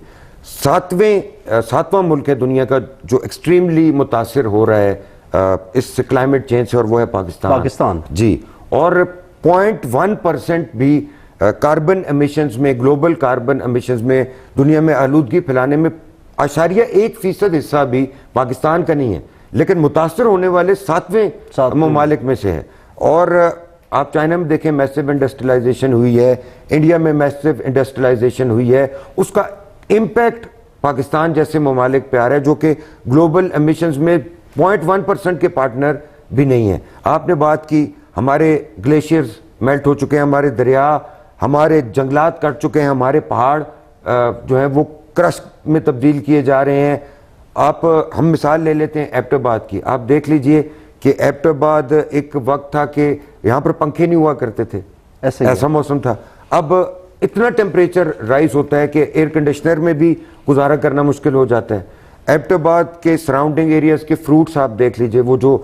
ساتواں ملک ہے دنیا کا جو ایکسٹریملی متاثر ہو رہا ہے اس کلائمیٹ چینج سے، اور وہ ہے پاکستان. جی، اور 0.1% بھی کاربن امیشنز میں، گلوبل کاربن امیشنز میں، دنیا میں آلودگی پھیلانے میں 0.1% حصہ بھی پاکستان کا نہیں ہے، لیکن متاثر ہونے والے 7ویں ممالک میں سے ہے. اور آپ چائنا میں دیکھیں میسیو انڈسٹریلائزیشن ہوئی ہے، انڈیا میں میسیو انڈسٹریلائزیشن ہوئی ہے، اس کا امپیکٹ پاکستان جیسے ممالک پہ آ رہا ہے جو کہ گلوبل امیشنز میں 0.1% کے پارٹنر بھی نہیں ہیں. آپ نے بات کی ہمارے گلیشیئرز میلٹ ہو چکے ہیں، ہمارے دریا، ہمارے جنگلات کٹ چکے ہیں، ہمارے پہاڑ جو ہیں وہ کرش میں تبدیل کیے جا رہے ہیں. ہم مثال لے لیتے ہیں ایبٹ آباد کی. آپ دیکھ لیجئے کہ ایبٹ آباد ایک وقت تھا کہ یہاں پر پنکھے نہیں ہوا کرتے تھے، ایسا موسم تھا. اب اتنا ٹیمپریچر رائز ہوتا ہے کہ ایئر کنڈیشنر میں بھی گزارا کرنا مشکل ہو جاتا ہے. ایبٹ آباد کے سراؤنڈنگ ایریاز کے فروٹس آپ دیکھ لیجئے، وہ جو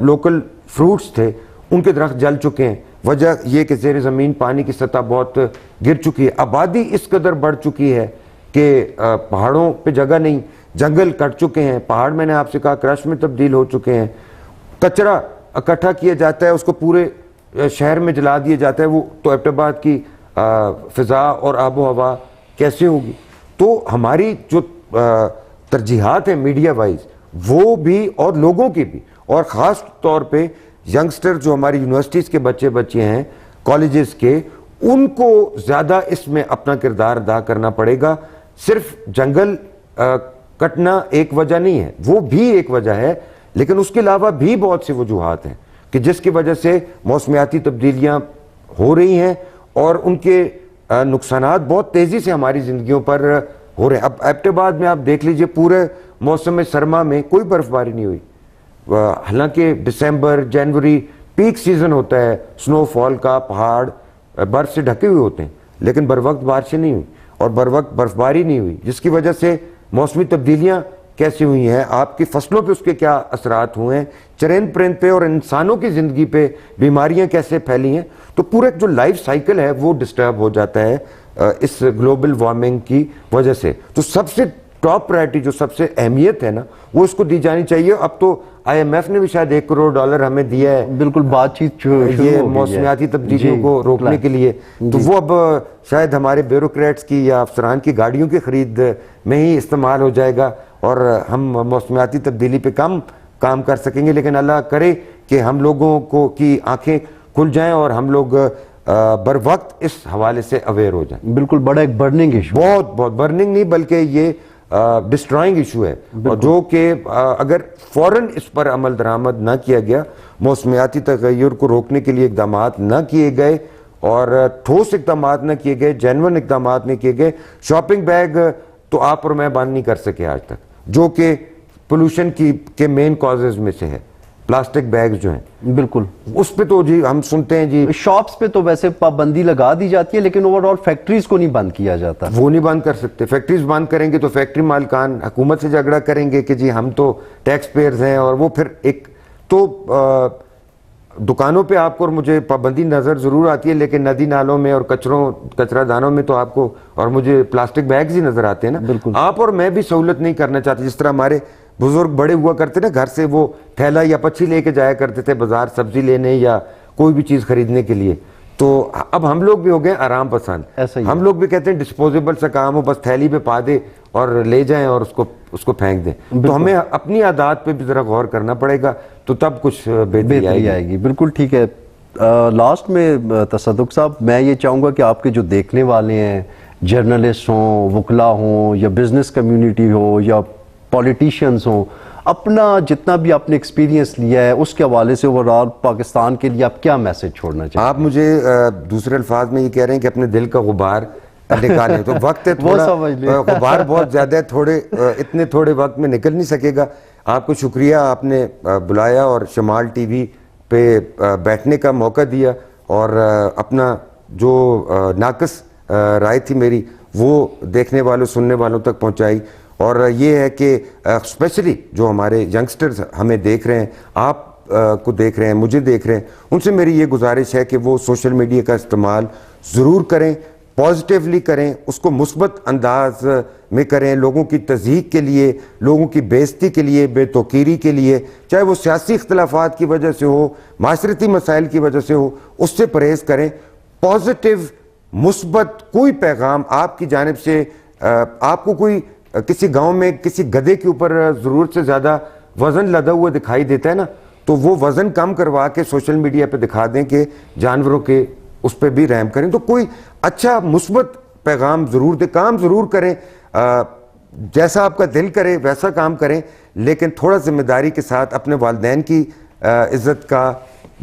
لوکل فروٹس تھے ان کے درخت جل چکے ہیں. وجہ یہ کہ زیر زمین پانی کی سطح بہت گر چکی ہے، آبادی اس قدر بڑھ چکی ہے کہ پہاڑوں پہ جگہ نہیں، جنگل کٹ چکے ہیں، پہاڑ میں نے آپ سے کہا کرش میں تبدیل ہو چکے ہیں. کچرا اکٹھا کیا جاتا ہے، اس کو پورے شہر میں جلا دیا جاتا ہے. وہ تو ایبٹ آباد کی فضا اور آب و ہوا کیسے ہوگی؟ تو ہماری جو ترجیحات ہیں میڈیا وائز وہ بھی، اور لوگوں کی بھی، اور خاص طور پہ ینگسٹر جو ہماری یونیورسٹیز کے بچے ہیں، کالجز کے، ان کو زیادہ اس میں اپنا کردار ادا کرنا پڑے گا. صرف جنگل کٹنا ایک وجہ نہیں ہے، وہ بھی ایک وجہ ہے، لیکن اس کے علاوہ بھی بہت سی وجوہات ہیں کہ جس کی وجہ سے موسمیاتی تبدیلیاں ہو رہی ہیں اور ان کے نقصانات بہت تیزی سے ہماری زندگیوں پر ہو رہے ہیں. اب ایبٹ آباد میں آپ دیکھ لیجئے پورے موسم سرما میں کوئی برف باری نہیں ہوئی، حالانکہ دسمبر جنوری پیک سیزن ہوتا ہے سنو فال کا، پہاڑ برف سے ڈھکے ہوئے ہوتے ہیں، لیکن بر وقت بارشیں نہیں ہوئی اور بر وقت برف باری نہیں ہوئی، جس کی وجہ سے موسمی تبدیلیاں کیسی ہوئی ہیں، آپ کی فصلوں پہ اس کے کیا اثرات ہوئے ہیں، چرند پرند پہ اور انسانوں کی زندگی پہ بیماریاں کیسے پھیلی ہیں. تو پورا جو لائف سائیکل ہے وہ ڈسٹرب ہو جاتا ہے اس گلوبل وارمنگ کی وجہ سے. تو سب سے ٹاپ پرائرٹی جو سب سے اہمیت ہے نا وہ اس کو دی جانی چاہیے. اب تو IMF نے بھی شاید $1 کروڑ ہمیں دیا ہے، بالکل بات چیت یہ موسمیاتی تبدیلیوں کو روکنے کے لیے. تو وہ اب شاید ہمارے بیوروکریٹس کی یا افسران کی گاڑیوں کی خرید میں ہی استعمال ہو جائے گا اور ہم موسمیاتی تبدیلی پہ کم کام کر سکیں گے. لیکن اللہ کرے کہ ہم لوگوں کو کی آنکھیں کھل جائیں اور ہم لوگ بر وقت اس حوالے سے اویئر ہو جائیں. بالکل بڑا ایک برننگ ایشو، بہت برننگ نہیں بلکہ یہ ڈسٹرائنگ ایشو ہے، اور جو کہ اگر فوراً اس پر عمل درآمد نہ کیا گیا، موسمیاتی تغیر کو روکنے کے لیے اقدامات نہ کیے گئے اور ٹھوس اقدامات نہ کیے گئے، جینون اقدامات نہیں کیے گئے، شاپنگ بیگ تو آپ اور میں بند نہیں کر سکے آج تک، جو کہ پولوشن کے مین کازز میں سے ہے، پلاسٹک بیگ جو ہیں، بالکل اس پہ تو جی ہم سنتے ہیں جی شاپس پہ تو ویسے پابندی لگا دی جاتی ہے، لیکن اوور آل فیکٹریز کو نہیں بند کیا جاتا. وہ نہیں بند کر سکتے. فیکٹریز بند کریں گے تو فیکٹری مالکان حکومت سے جھگڑا کریں گے کہ جی ہم تو ٹیکس پیئرز ہیں، اور وہ پھر ایک تو دکانوں پہ آپ کو اور مجھے پابندی نظر ضرور آتی ہے، لیکن ندی نالوں میں اور کچرا دانوں میں تو آپ کو اور مجھے پلاسٹک بیگز ہی نظر آتے ہیں نا. بالکل. آپ اور میں بھی سہولت نہیں کرنا چاہتے، جس طرح ہمارے بزرگ بڑے ہوا کرتے نا، گھر سے وہ تھیلا یا پچھی لے کے جایا کرتے تھے بازار سبزی لینے یا کوئی بھی چیز خریدنے کے لیے. تو اب ہم لوگ بھی ہو گئے آرام پسند، ہم لوگ بھی کہتے ہیں ڈسپوزیبل سا کام ہو، بس تھیلی پہ پا دے اور لے جائیں اور اس کو پھینک دیں. تو ہمیں اپنی عادات پہ بھی ذرا غور کرنا پڑے گا، تو تب کچھ بہتری آئے گی. بالکل ٹھیک ہے. لاسٹ میں تصدق صاحب میں یہ چاہوں گا کہ آپ کے جو دیکھنے والے ہیں، جرنلسٹ ہوں، وکلا ہوں، یا بزنس کمیونٹی ہو، یا پولیٹیشینز ہوں، اپنا جتنا بھی آپ نے ایکسپیرینس لیا ہے اس کے حوالے سے اوورآل پاکستان کے لیے آپ کیا میسج چھوڑنا چاہتے ہیں؟ آپ مجھے دوسرے الفاظ میں یہ کہہ رہے ہیں کہ اپنے دل کا غبار نکالیں، تو وقت ہے تھوڑا، غبار بہت زیادہ ہے، اتنے تھوڑے وقت میں نکل نہیں سکے گا. آپ کو شکریہ، آپ نے بلایا اور شمال ٹی وی پہ بیٹھنے کا موقع دیا، اور اپنا جو ناقص رائے تھی میری وہ دیکھنے والوں سننے والوں تک پہنچائی. اور یہ ہے کہ اسپیشلی جو ہمارے ینگسٹرز ہمیں دیکھ رہے ہیں، آپ کو دیکھ رہے ہیں، مجھے دیکھ رہے ہیں، ان سے میری یہ گزارش ہے کہ وہ سوشل میڈیا کا استعمال ضرور کریں، پازیٹیولی کریں، اس کو مثبت انداز میں کریں، لوگوں کی تضحیک کے لیے، لوگوں کی بے عزتی کے لیے، بے توقیری کے لیے، چاہے وہ سیاسی اختلافات کی وجہ سے ہو، معاشرتی مسائل کی وجہ سے ہو، اس سے پرہیز کریں. پازیٹیو مثبت کوئی پیغام آپ کی جانب سے، آپ کو کوئی کسی گاؤں میں کسی گدھے کے اوپر ضرورت سے زیادہ وزن لدا ہوا دکھائی دیتا ہے نا، تو وہ وزن کم کروا کے سوشل میڈیا پہ دکھا دیں کہ جانوروں کے اس پہ بھی رحم کریں. تو کوئی اچھا مثبت پیغام ضرور دیں، کام ضرور کریں، جیسا آپ کا دل کرے ویسا کام کریں، لیکن تھوڑا ذمہ داری کے ساتھ اپنے والدین کی عزت کا،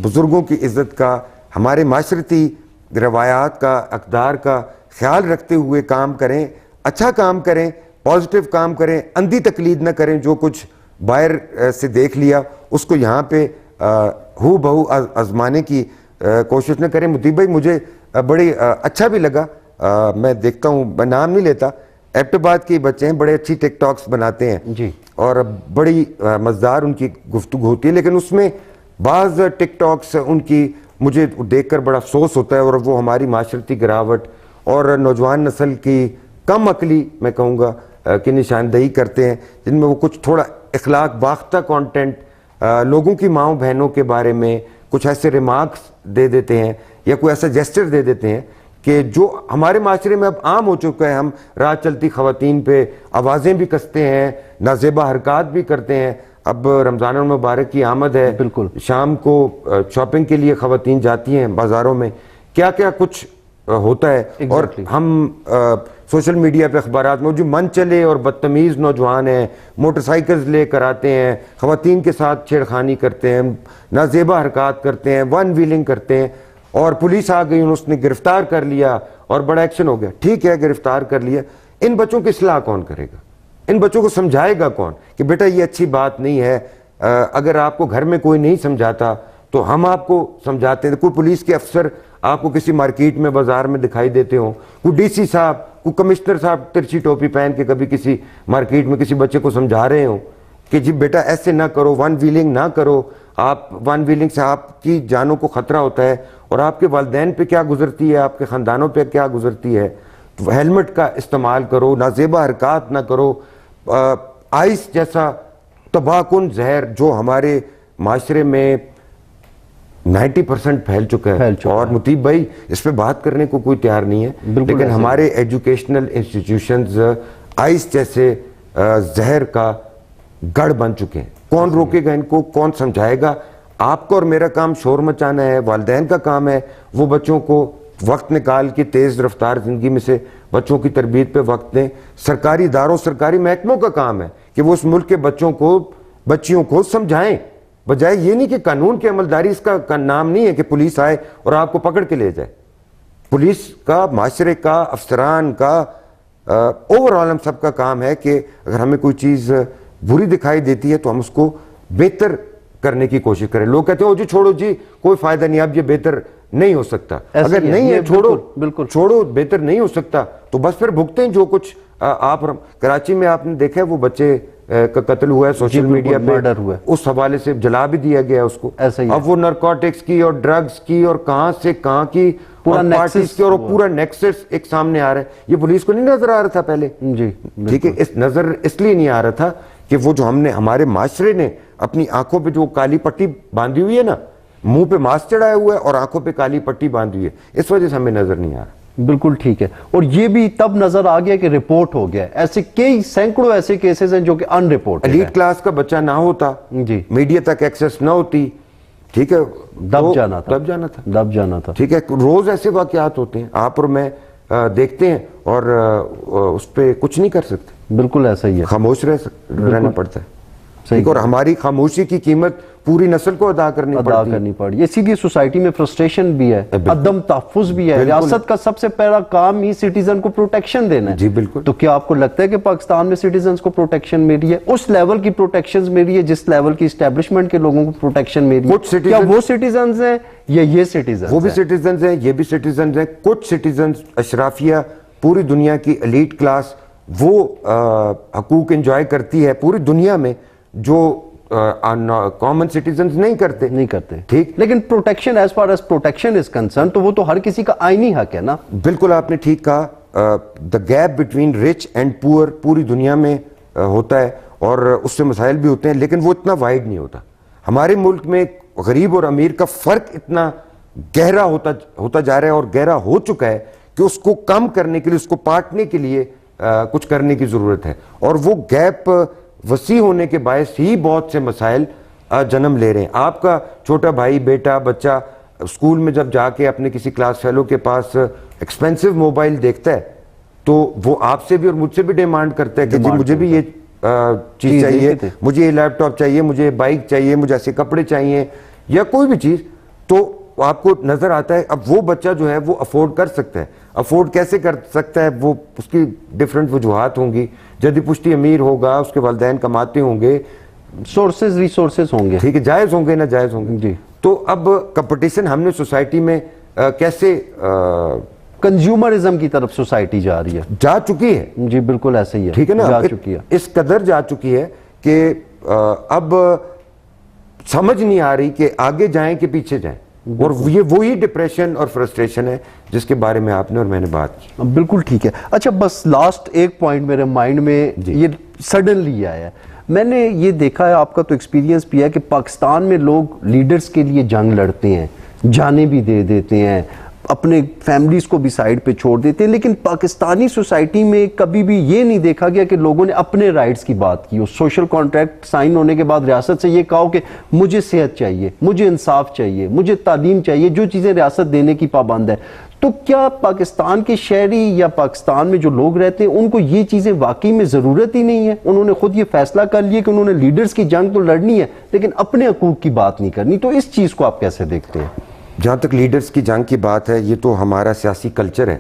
بزرگوں کی عزت کا، ہمارے معاشرتی روایات کا، اقدار کا خیال رکھتے ہوئے کام کریں، اچھا کام کریں، پازیٹیو کام کریں، اندھی تقلید نہ کریں. جو کچھ باہر سے دیکھ لیا اس کو یہاں پہ ہو بہو آزمانے کی کوشش نہ کریں. مطیب بھائی مجھے بڑی اچھا بھی لگا، میں دیکھتا ہوں، میں نام نہیں لیتا، ایبٹ آباد کے بچے ہیں، بڑے اچھی ٹک ٹاکس بناتے ہیں جی، اور بڑی مزدار ان کی گفتگو ہوتی ہے، لیکن اس میں بعض ٹک ٹاکس ان کی مجھے دیکھ کر بڑا افسوس ہوتا ہے، اور وہ ہماری معاشرتی گراوٹ اور نوجوان نسل کی کم عقلی میں کہوں گا کی نشاندہی کرتے ہیں، جن میں وہ کچھ تھوڑا اخلاق باختہ کانٹینٹ، لوگوں کی ماؤں بہنوں کے بارے میں کچھ ایسے ریمارکس دے دیتے ہیں یا کوئی ایسا جیسچر دے دیتے ہیں کہ جو ہمارے معاشرے میں اب عام ہو چکا ہے. ہم راہ چلتی خواتین پہ آوازیں بھی کستے ہیں، نازیبا حرکات بھی کرتے ہیں. اب رمضان المبارک کی آمد ہے، بالکل شام کو شاپنگ کے لیے خواتین جاتی ہیں بازاروں میں، کیا کیا کچھ ہوتا ہے. اور ہم سوشل میڈیا پہ اخبارات میں جو من چلے اور بدتمیز نوجوان ہیں، موٹر سائیکلز لے کر آتے ہیں، خواتین کے ساتھ چھیڑخانی کرتے ہیں، نازیبا حرکات کرتے ہیں، ون ویلنگ کرتے ہیں، اور پولیس آ گئی، اس نے گرفتار کر لیا اور بڑا ایکشن ہو گیا. ٹھیک ہے، گرفتار کر لیا، ان بچوں کی اصلاح کون کرے گا؟ ان بچوں کو سمجھائے گا کون کہ بیٹا یہ اچھی بات نہیں ہے؟ اگر آپ کو گھر میں کوئی نہیں سمجھاتا تو ہم آپ کو سمجھاتے ہیں. کوئی پولیس کے افسر آپ کو کسی مارکیٹ میں بازار میں دکھائی دیتے ہوں، کوئی ڈی سی صاحب، کوئی کمشنر صاحب ترچھی ٹوپی پہن کے کبھی کسی مارکیٹ میں کسی بچے کو سمجھا رہے ہوں کہ جی بیٹا ایسے نہ کرو، ون ویلنگ نہ کرو، آپ ون ویلنگ سے آپ کی جانوں کو خطرہ ہوتا ہے، اور آپ کے والدین پہ کیا گزرتی ہے، آپ کے خاندانوں پہ کیا گزرتی ہے. تو ہیلمٹ کا استعمال کرو، نازیبا حرکات نہ کرو. آئس جیسا تباہ کن زہر جو ہمارے معاشرے میں 90% پھیل چکا ہے، اور مطیب بھائی اس پہ بات کرنے کو کوئی تیار نہیں ہے، لیکن ہمارے ایجوکیشنل انسٹیٹیوشنز آئس جیسے زہر کا گڑھ بن چکے ہیں. کون روکے گا ان کو؟ کون سمجھائے گا؟ آپ کو اور میرا کام شور مچانا ہے، والدین کا کام ہے وہ بچوں کو وقت نکال کے تیز رفتار زندگی میں سے بچوں کی تربیت پہ وقت دیں. سرکاری اداروں سرکاری محکموں کا کام ہے کہ وہ اس ملک کے بچیوں کو سمجھائیں, بجائے یہ نہیں کہ قانون کی عملداری اس کا نام نہیں ہے کہ پولیس آئے اور آپ کو پکڑ کے لے جائے. پولیس کا, معاشرے کا, افسران کا, اوورآل ہم سب کا کام ہے کہ اگر ہمیں کوئی چیز بری دکھائی دیتی ہے تو ہم اس کو بہتر کرنے کی کوشش کریں. لوگ کہتے ہیں جی چھوڑو جی کوئی فائدہ نہیں, اب یہ بہتر نہیں ہو سکتا. اگر نہیں ہے چھوڑو, بہتر نہیں ہو سکتا تو بس پھر بھگتے ہیں جو کچھ آپ. کراچی میں آپ نے دیکھا ہے وہ بچے کا قتل ہوا ہے, سوشل میڈیا پہ اس حوالے سے جلا بھی دیا گیا اس کو. اب وہ نارکوٹکس کی اور ڈرگز کی اور کہاں سے کہاں کی پارٹیز کی اور پورا نیکسس ایک سامنے آ رہا ہے. یہ پولیس کو نہیں نظر آ رہا تھا پہلے, ٹھیک ہے, اس نظر اس لیے نہیں آ رہا تھا کہ وہ جو ہمارے معاشرے نے اپنی آنکھوں پہ جو کالی پٹی باندھی ہوئی ہے نا, منہ پہ ماسک چڑھایا ہوا ہے اور آنکھوں پہ کالی پٹی باندھی ہوئی ہے, اس وجہ سے ہمیں نظر نہیں آ رہا. بالکل ٹھیک ہے. اور یہ بھی تب نظر آ گیا کہ رپورٹ ہو گیا. ایسے کئی سینکڑوں ایسے کیسز ہیں جو کہ ان رپورٹ. ایلیٹ کلاس کا بچہ نہ ہوتا, جی, میڈیا تک ایکسس نہ ہوتی, ٹھیک ہے, دب جانا تھا, ٹھیک ہے. روز ایسے واقعات ہوتے ہیں, آپ اور میں دیکھتے ہیں اور اس پہ کچھ نہیں کر سکتے. بالکل ایسا ہی ہے, خاموش رہنا پڑتا ہے. اور ہماری خاموشی کی قیمت پوری نسل کو ادا کرنی پڑی. اسی لیے سوسائٹی میں فرسٹریشن بھی ہے, عدم تحفظ بھی ہے. ریاست کا سب سے پہلا کام ہی سٹیزن کو پروٹیکشن دینا ہے. جی بالکل. تو کیا آپ کو لگتا ہے کہ پاکستان میں سٹیزنز کو پروٹیکشن ملی ہے, اس لیول کی پروٹیکشن ملی ہے جس لیول کی اسٹیبلشمنٹ کے لوگوں کو پروٹیکشن ملی ہے؟ کیا وہ سٹیزنز ہیں یا یہ سٹیزنز؟ وہ بھی سٹیزنز ہیں, یہ بھی سٹیزنز ہیں. کچھ سٹیزنز اشرافیہ, پوری دنیا کی ایلیٹ کلاس وہ حقوق انجوائے کرتی ہے پوری دنیا میں جو کامن سٹیزنز نہیں کرتے. ٹھیک, لیکن protection, as far as protection is concern, تو وہ تو ہر کسی کا آئینی حق ہے نا. بالکل آپ نے ٹھیک کہا. The gap between rich and پور پوری دنیا میں ہوتا ہے اور اس سے مسائل بھی ہوتے ہیں, لیکن وہ اتنا وائڈ نہیں ہوتا. ہمارے ملک میں غریب اور امیر کا فرق اتنا گہرا ہوتا جا رہا ہے اور گہرا ہو چکا ہے کہ اس کو کم کرنے کے لیے, اس کو پاٹنے کے لیے کچھ کرنے کی ضرورت ہے. اور وہ گیپ وسیع ہونے کے باعث ہی بہت سے مسائل جنم لے رہے ہیں. آپ کا چھوٹا بھائی, بیٹا, بچہ اسکول میں جب جا کے اپنے کسی کلاس فیلو کے پاس ایکسپینسو موبائل دیکھتا ہے تو وہ آپ سے بھی اور مجھ سے بھی ڈیمانڈ کرتا ہے کہ جی مجھے بھی یہ چیز چاہیے, مجھے یہ لیپ ٹاپ چاہیے, مجھے بائک چاہیے, مجھے ایسے کپڑے چاہیے یا کوئی بھی چیز. تو آپ کو نظر آتا ہے اب وہ بچہ جو ہے وہ افورڈ کر سکتا ہے. افورڈ کیسے کر سکتا ہے, وہ اس کی ڈیفرنٹ وجوہات ہوں گی. جدی پشتی امیر ہوگا, اس کے والدین کماتے ہوں گے, ریسورسز ہوں گے, ٹھیک ہے, جائز ہوں گے ناجائز ہوں گے. جی. تو اب کمپٹیشن ہم نے سوسائٹی میں کیسے, کنزیومرزم کی طرف سوسائٹی جا رہی ہے, جا چکی ہے. جی بالکل ایسے ہی ہے, ٹھیک ہے نا, جا چکی ہے, اس قدر جا چکی ہے کہ اب سمجھ نہیں آ رہی کہ آگے جائیں کہ پیچھے جائیں. اور یہ وہی ڈپریشن اور فرسٹریشن ہے جس کے بارے میں آپ نے اور میں نے بات کی. بالکل ٹھیک ہے. اچھا بس لاسٹ ایک پوائنٹ میرے مائنڈ میں یہ سڈنلی آیا ہے. میں نے یہ دیکھا ہے, آپ کا تو ایکسپیرینس بھی ہے, کہ پاکستان میں لوگ لیڈرز کے لیے جنگ لڑتے ہیں, جانیں بھی دے دیتے ہیں, اپنے فیملیز کو بھی سائیڈ پہ چھوڑ دیتے ہیں, لیکن پاکستانی سوسائٹی میں کبھی بھی یہ نہیں دیکھا گیا کہ لوگوں نے اپنے رائٹس کی بات کی. سوشل کانٹریکٹ سائن ہونے کے بعد ریاست سے یہ کہا کہ مجھے صحت چاہیے, مجھے انصاف چاہیے, مجھے تعلیم چاہیے, جو چیزیں ریاست دینے کی پابند ہے. تو کیا پاکستان کے شہری یا پاکستان میں جو لوگ رہتے ہیں ان کو یہ چیزیں واقعی میں ضرورت ہی نہیں ہے؟ انہوں نے خود یہ فیصلہ کر لیا کہ انہوں نے لیڈرز کی جنگ تو لڑنی ہے لیکن اپنے حقوق کی بات نہیں کرنی. تو اس چیز کو آپ کیسے دیکھتے ہیں؟ جہاں تک لیڈرز کی جنگ کی بات ہے, یہ تو ہمارا سیاسی کلچر ہے.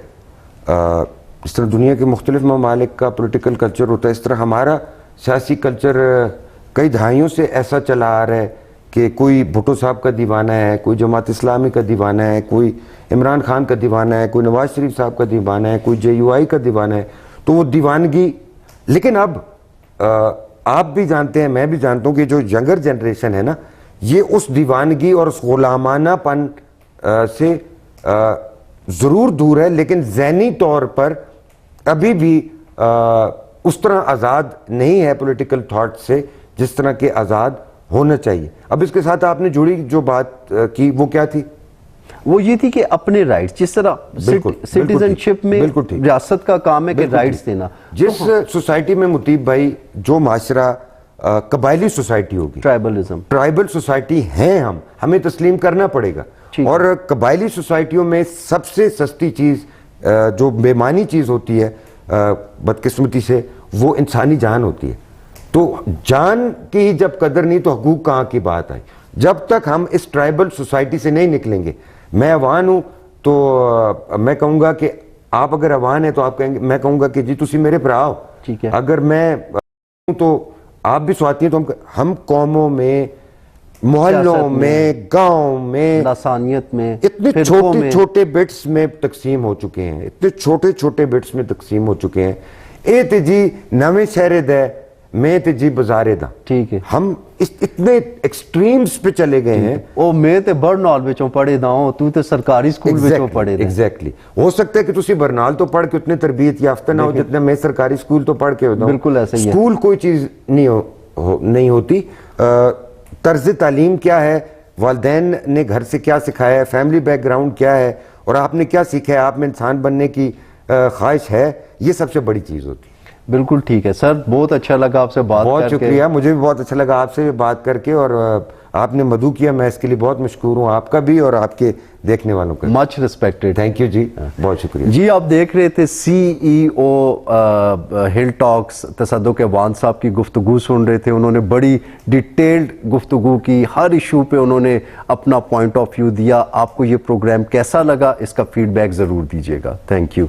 اس طرح دنیا کے مختلف ممالک کا پولیٹیکل کلچر ہوتا ہے, اس طرح ہمارا سیاسی کلچر کئی دہائیوں سے ایسا چلا آ رہا ہے کہ کوئی بھٹو صاحب کا دیوانہ ہے, کوئی جماعت اسلامی کا دیوانہ ہے, کوئی عمران خان کا دیوانہ ہے, کوئی نواز شریف صاحب کا دیوانہ ہے, کوئی JUI کا دیوانہ ہے. تو وہ دیوانگی, لیکن اب آپ بھی جانتے ہیں, میں بھی جانتا ہوں کہ جو ینگر جنریشن ہے نا, یہ اس دیوانگی اور اس غلامانہ پن سے ضرور دور ہے, لیکن ذہنی طور پر ابھی بھی اس طرح آزاد نہیں ہے پولیٹیکل تھاٹ سے جس طرح کہ آزاد ہونا چاہیے. اب اس کے ساتھ آپ نے جڑی جو بات کی وہ کیا تھی؟ وہ یہ تھی کہ اپنے رائٹس, جس طرح سٹیزن شپ میں ریاست کا کام ہے کہ رائٹس دینا. جس سوسائٹی میں مطیب بھائی جو معاشرہ قبائلی سوسائٹی ہوگی, ٹرائبل سوسائٹی ہیں, ہمیں تسلیم کرنا پڑے گا. اور قبائلی سوسائٹیوں میں سب سے سستی چیز جو بےمانی چیز ہوتی ہے بدقسمتی سے وہ انسانی جان ہوتی ہے. تو جان کی جب قدر نہیں تو حقوق کہاں کی بات آئی. جب تک ہم اس ٹرائبل سوسائٹی سے نہیں نکلیں گے, میں عوان ہوں تو میں کہوں گا کہ آپ اگر عوان ہیں تو آپ کہیں گے, میں کہوں گا کہ جی تسی میرے بھرا ہو. اگر میں ہوں تو آپ بھی سواتھی ہیں, تو ہم قوموں میں, محلوں میں, گاؤں میں, لسانیت میں, اتنے چھوٹے چھوٹے بٹس میں تقسیم ہو چکے ہیں, اتنے چھوٹے چھوٹے بٹس میں تقسیم ہو چکے ہیں. اے تے جی نویں شہرے دے, میں تے جی بازارے دا. ٹھیک ہے, ہم اتنے ایکسٹریمز پہ چلے گئے ہیں. او میں تے برنال وچوں پڑھے دا ہوں, تو تے سرکاری سکول وچوں پڑھے دا. ایگزیکٹلی. ہو سکتا ہے کہ تسی برنال تو پڑھ کے اتنے تربیت یافتہ نہ ہو جتنا میں سرکاری سکول تو پڑھ کے ہوتا ہوں. بالکل ایسا ہی ہے. سکول کوئی چیز نہیں ہوتی. طرز تعلیم کیا ہے, والدین نے گھر سے کیا سکھایا ہے, فیملی بیک گراؤنڈ کیا ہے, اور آپ نے کیا سیکھا ہے, آپ میں انسان بننے کی خواہش ہے, یہ سب سے بڑی چیز ہوتی ہے. بالکل ٹھیک ہے سر, بہت اچھا لگا آپ سے بات کر کے. بہت شکریہ, مجھے بھی بہت اچھا لگا آپ سے بات کر کے, اور آپ نے مدعو کیا, میں اس کے لیے بہت مشکور ہوں, آپ کا بھی اور آپ کے دیکھنے والوں کا. مچ ریسپیکٹڈ. تھینک یو جی, بہت شکریہ. جی آپ دیکھ رہے تھے CEO ہل ٹاکس تصدق عوان صاحب کی گفتگو سن رہے تھے. انہوں نے بڑی ڈیٹیلڈ گفتگو کی, ہر ایشو پہ انہوں نے اپنا پوائنٹ آف ویو دیا. آپ کو یہ پروگرام کیسا لگا, اس کا فیڈ بیک ضرور دیجیے گا. Thank you.